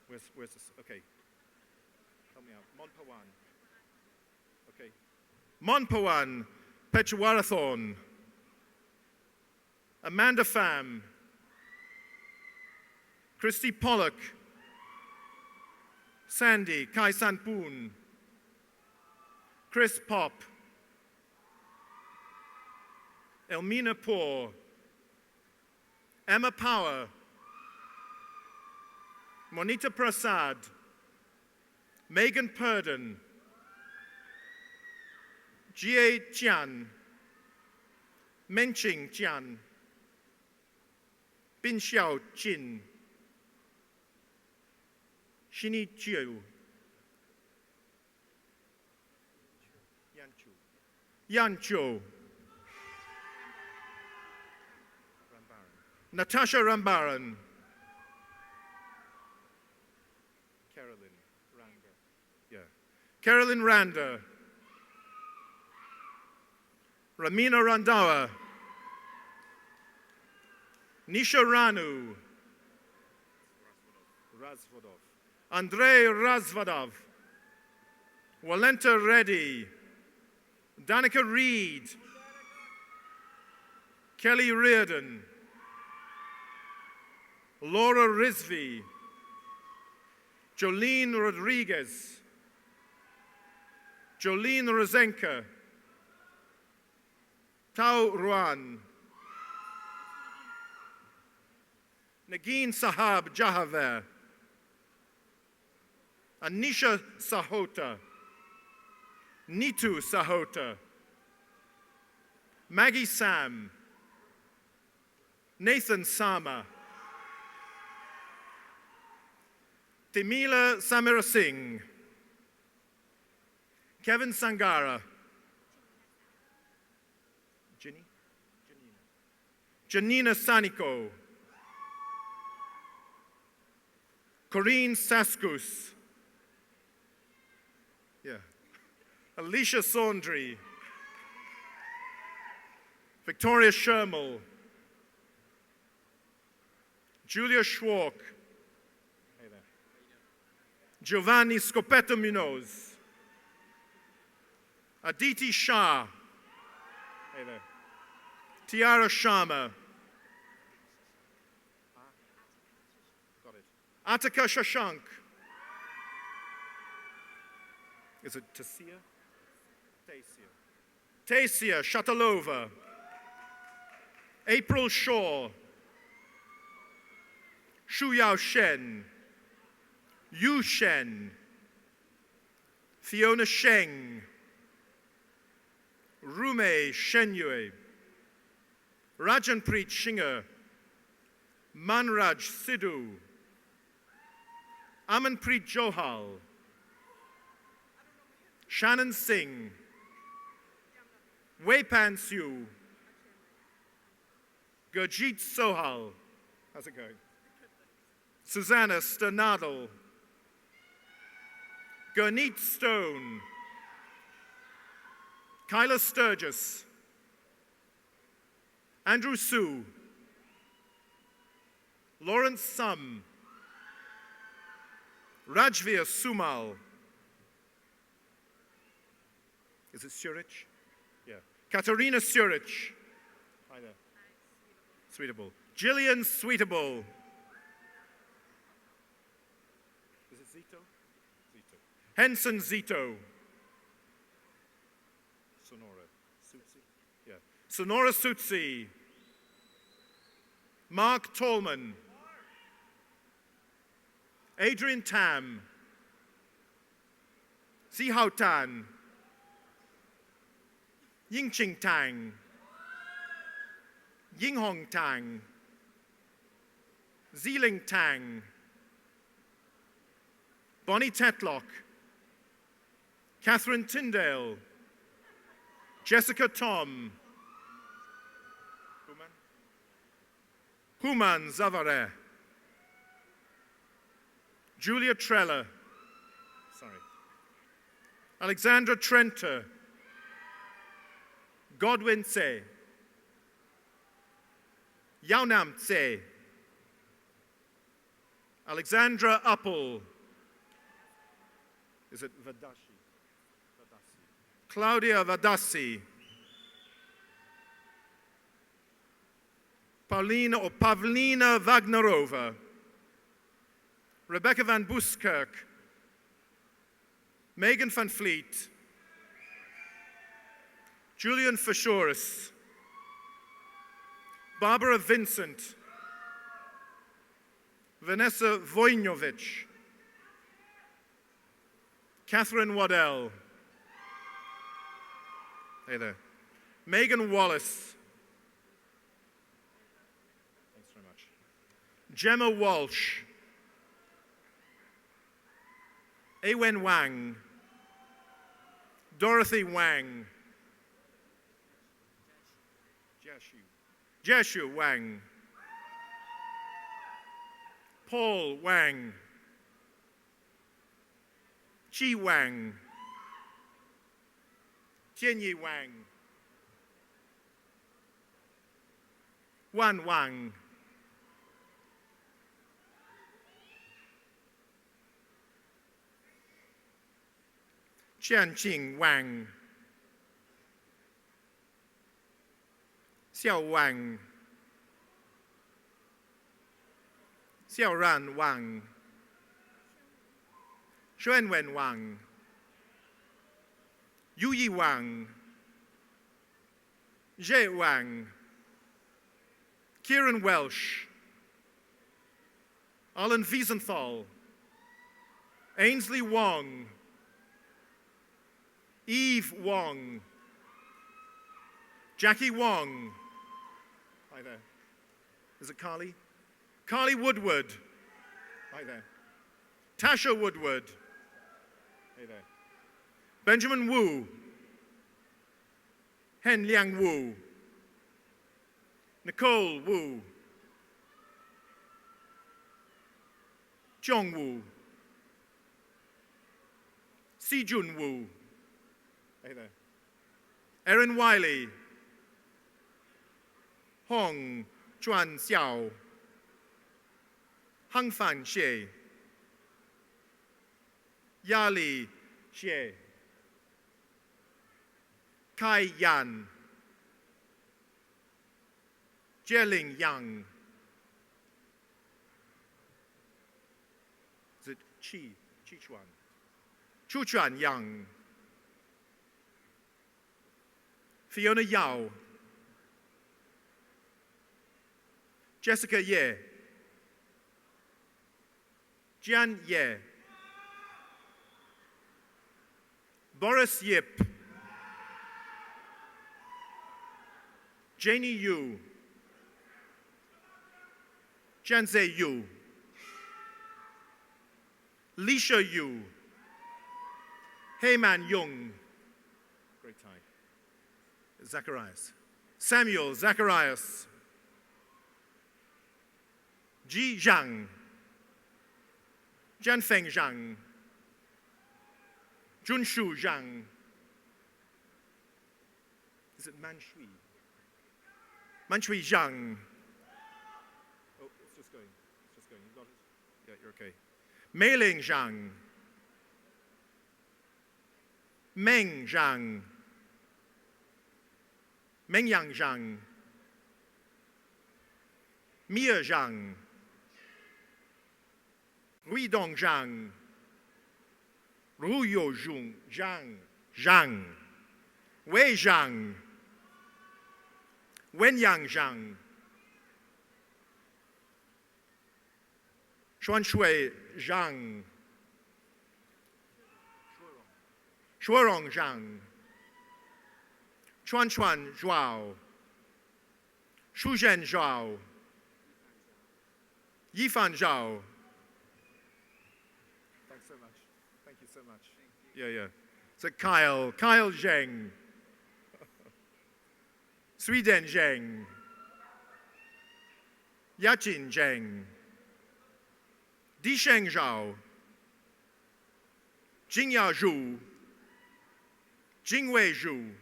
Where's this? Okay. Help me out. Monpawan. Okay. Monpawan Pechuarathon. Amanda Pham. Christy Pollock. Sandy Kai Sanpoon. Chris Pop. Elmina Poor. Emma Power. Monita Prasad. Megan Purdon. Jie Jian. Menching Jian. Bin Xiao Jin. Shini Jiu. Yan Zhou. Natasha Rambaran. Carolyn Randa. Yeah. Carolyn Randa. Ramina Randawa. Nisha Ranu. Razvodov. Andrei Razvadov. Walenta Reddy. Danica Reed. Kelly Reardon. Laura Rizvi. Jolene Rodriguez. Jolene Rozenka. Tao Ruan. Nagin Sahab Jahaver. Anisha Sahota. Nitu Sahota. Maggie Sam. Nathan Sama. Timila Samira Singh. Kevin Sangara. Janina Saniko. Corinne Saskus. Yeah. Alicia Saundry. Victoria Shermill. Julia Schwark. Hey there. Giovanni Scopetta Munoz. Aditi Shah. Hey there. Tiara Sharma. Got it. Attika Shashank. Is it Tasia? Tasia Shatalova. April Shaw. Shu Yao Shen. Yu Shen. Fiona Sheng. Rume Shenyue. Rajanpreet Shinger. Manraj Sidhu. Amanpreet Johal. Shannon Singh. Weipan Siu. Gurjeet Sohal. How's it going? Susanna Sternadel. Gurneet Stone. Kyla Sturgis. Andrew Su. Lawrence Sum. Rajveer Sumal. Is it Surich? Yeah. Katarina Surich. Hi there. Sweetable. Jillian Sweetable. Is it Zito? Zito. Henson Zito. Sonora Sutsi. Yeah. Sonora Sutsi. Mark Tallman. Adrian Tam. Si Hao Tan. Yingqing Tang. Yinghong Tang. Zeeling Tang, Bonnie Tetlock, Catherine Tyndale, Jessica Tom, Human Zavare, Julia Trella, Alexandra Trenter, Godwin Tse, Yaunam Tse, Alexandra Uppel, is it Vadashi? Claudia Vadassi, Pavlina Wagnerova, Rebecca van Buskirk, Megan van Fleet, Julian Fishoris, Barbara Vincent, Vanessa Vojnovic, Catherine Waddell, hey there, Megan Wallace, thanks very much, Gemma Walsh, Awen Wang, Dorothy Wang, Jeshu Wang, Paul Wang, Chi Wang, Jianyi Wang, Wan Wang, Qianqing Wang, Xiao Wang, Xiaoran Wang, Xuanwen Wang, Yuyi Wang, Zhe Wang, Kieran Welsh, Alan Wiesenthal, Ainsley Wong, Eve Wong, Jackie Wong, hi there, is it Carly? Carly Woodward, hi there, Tasha Woodward, hey there, Benjamin Wu, Hen Liang Wu, Nicole Wu, Zhong Wu, Si Jun Wu, hey there, Erin Wiley, Hong Chuan Xiao, Hang Fan Xie, Yali Xie, Kai Yan, Jieling Yang, is it Chi Chuan, Chu Chuan Yang, Fiona Yao, Jessica Ye, Jian Ye, Boris Yip, Janie Yu, Jianze Yu, Lisha Yu, Heyman Yung, great tie, Zacharias, Samuel Zacharias, Ji Zhang, Jianfeng Zhang, Junshu Zhang, is it Manshui? Manshui Zhang. Oh, it's just going. It's just going. You got it? Yeah, you're okay. Meiling Zhang. Meng Zhang. Mengyang Zhang. Mia Zhang. Ruidong Zhang. Ruyo Zhang. Zhang. Wei Zhang. Wenyang Zhang, Xuanshui Zhang, Shuorong Zhang, Chuan Zhuao, Shuzhen Zhuao, Yifan Zhao. Thanks so much. Thank you so much. Yeah. So Kyle Zheng. Sweden Zheng. Yajin Zheng. Disheng Zhao. Jingya Zhu. Jingwei Zhu.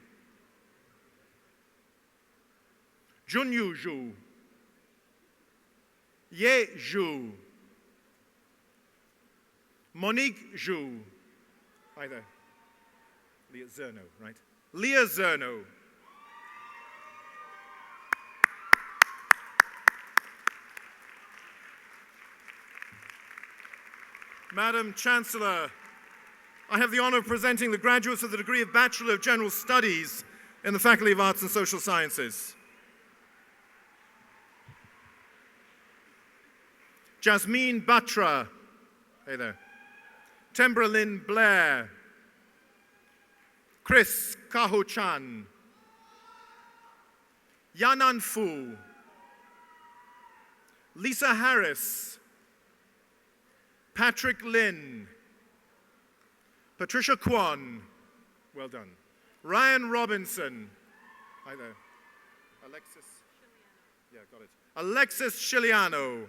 Junyu Zhu. Ye Zhu. Monique Zhu. Hi there. Leah Zerno, right? Leah Zerno. Madam Chancellor, I have the honor of presenting the graduates of the degree of Bachelor of General Studies in the Faculty of Arts and Social Sciences. Jasmine Batra. Hey there. Tembra Lynn Blair. Chris Kaho Chan. Yanan Fu. Lisa Harris. Patrick Lin. Patricia Kwan. Well done. Ryan Robinson. Hi there. Alexis. Yeah, got it. Alexis Chiliano.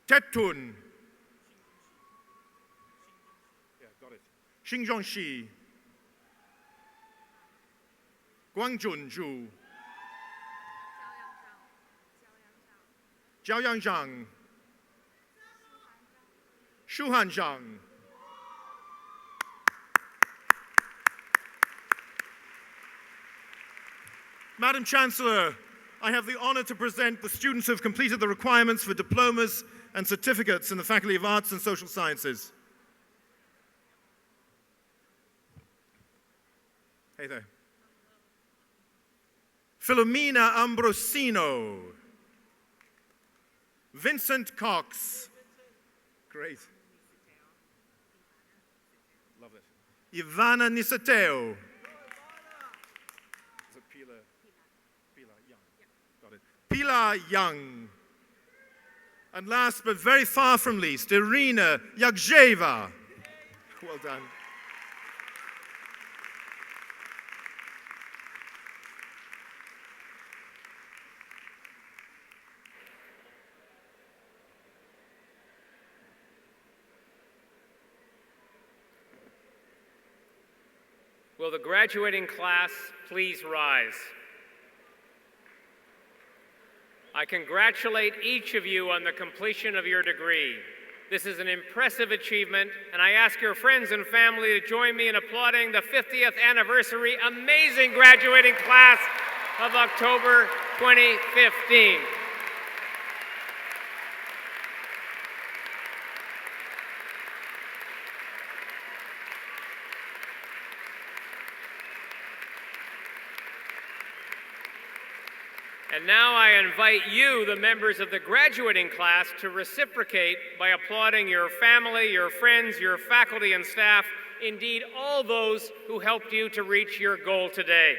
Tetun. Yeah, got it. Xinzhong Shi. Guangjun Zhu. Jiaoyang Zhang. Shuhan Zhang. Madam Chancellor, I have the honor to present the students who have completed the requirements for diplomas and certificates in the Faculty of Arts and Social Sciences. Hey there. Philomena Ambrosino. Vincent Cox. Great. Love it. Ivana Nisateo. Is it Pilar Young? Got it. Pilar Young. And last but very far from least, Irina Yagzheva. Well done. Will the graduating class please rise? I congratulate each of you on the completion of your degree. This is an impressive achievement, and I ask your friends and family to join me in applauding the 50th anniversary amazing graduating class of October 2015. And now I invite you, the members of the graduating class, to reciprocate by applauding your family, your friends, your faculty and staff, indeed all those who helped you to reach your goal today.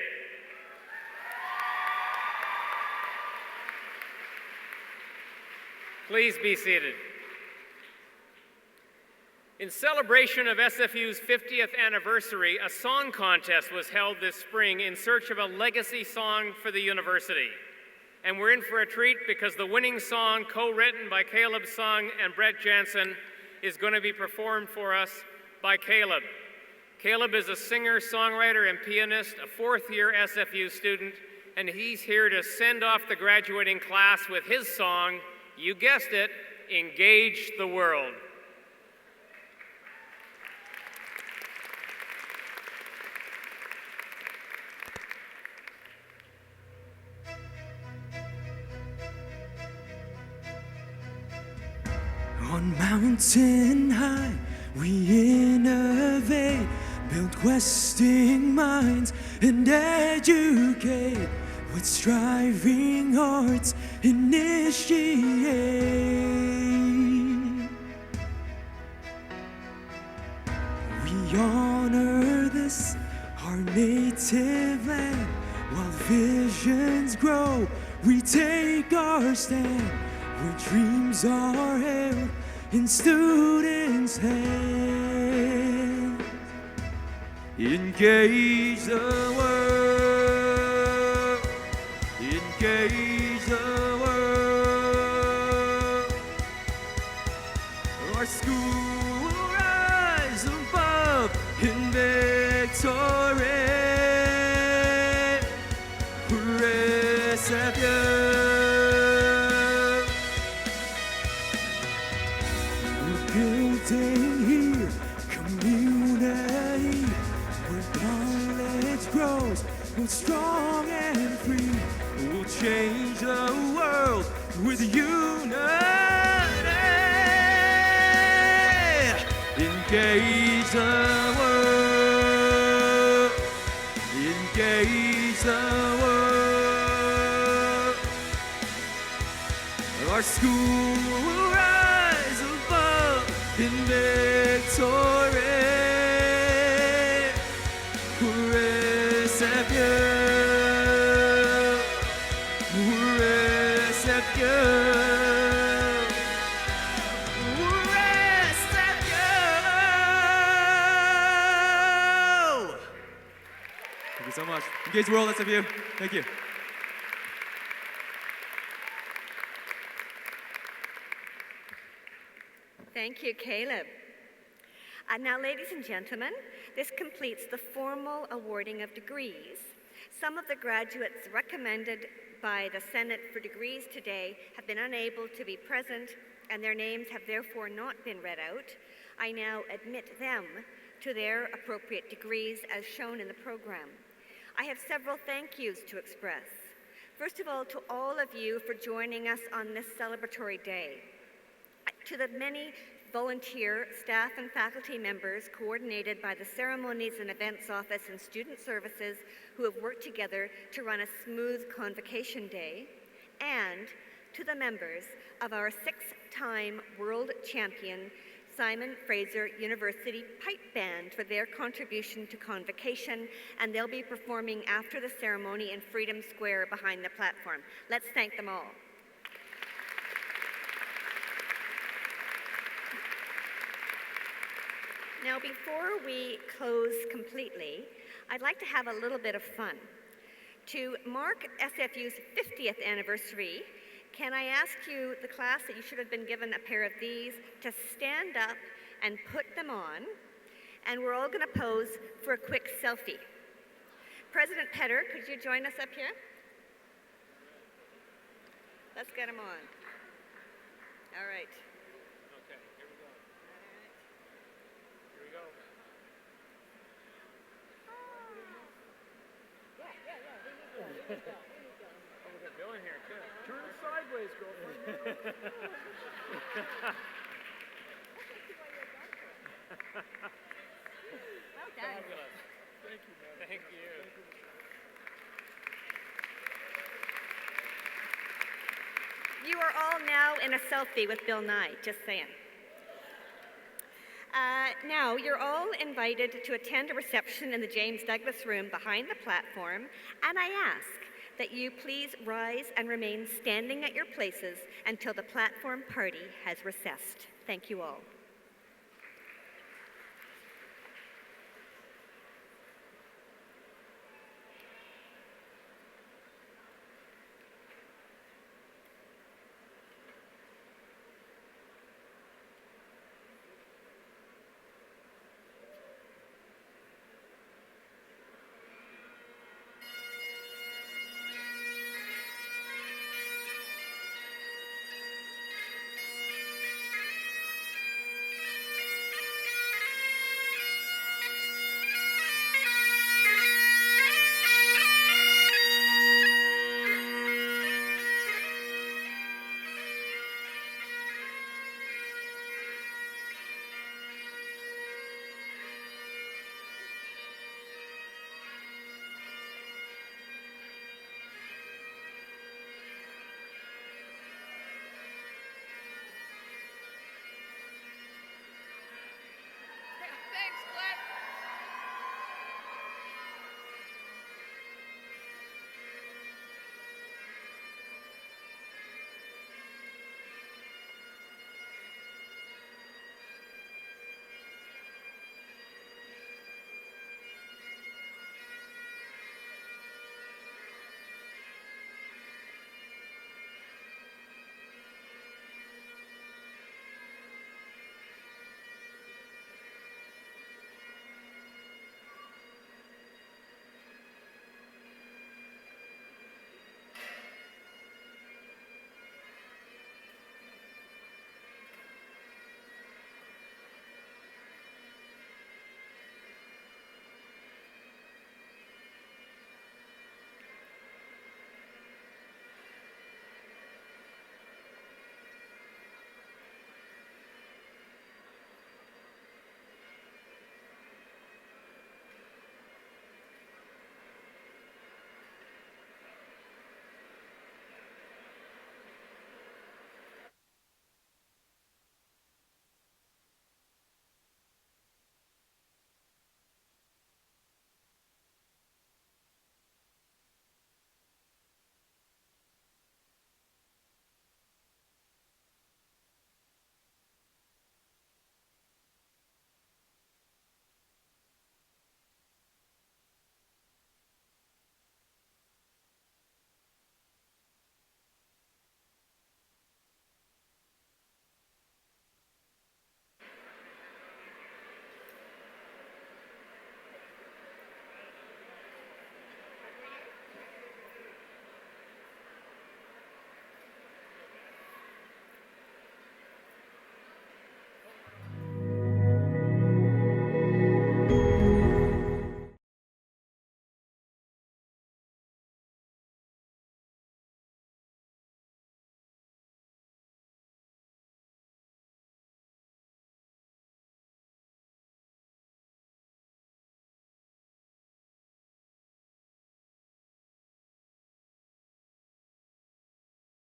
Please be seated. In celebration of SFU's 50th anniversary, a song contest was held this spring in search of a legacy song for the university. And we're in for a treat because the winning song, co-written by Caleb Sung and Brett Jansen, is going to be performed for us by Caleb. Caleb is a singer, songwriter, and pianist, a fourth-year SFU student, and he's here to send off the graduating class with his song, you guessed it, Engage the World. On mountain high, we innovate, build questing minds, and educate. With striving hearts, initiate. We honor this, our native land, while visions grow, we take our stand where dreams are held in students' hands. Engage the world, engage the world. Our school will rise above in victory. SFU. We're building here community where knowledge grows, both strong and free. We'll change the world with unity. Engage the world, engage the world. Our school will rise above in victory. We're SFU. We're SFU. We're SFU. Thank you so much. Engage the world, SFU. Thank you. Thank you, Caleb. Now, ladies and gentlemen, this completes the formal awarding of degrees. Some of the graduates recommended by the Senate for degrees today have been unable to be present, and their names have therefore not been read out. I now admit them to their appropriate degrees as shown in the program. I have several thank yous to express. First of all, to all of you for joining us on this celebratory day. To the many volunteer staff and faculty members coordinated by the Ceremonies and Events Office and Student Services who have worked together to run a smooth Convocation Day, and to the members of our 6-time world champion Simon Fraser University Pipe Band for their contribution to Convocation, and they'll be performing after the ceremony in Freedom Square behind the platform. Let's thank them all. Now, before we close completely, I'd like to have a little bit of fun. To mark SFU's 50th anniversary, can I ask you, the class, that you should have been given a pair of these, to stand up and put them on, and we're all going to pose for a quick selfie. President Petter, could you join us up here? Let's get them on. All right. Oh, we got Bill in here, too. Turn it sideways, girlfriend. Well done. Fabulous. Thank you, man. Thank you. You are all now in a selfie with Bill Nye, just saying. Now, you're all invited to attend a reception in the James Douglas Room behind the platform, and I ask that you please rise and remain standing at your places until the platform party has recessed. Thank you all.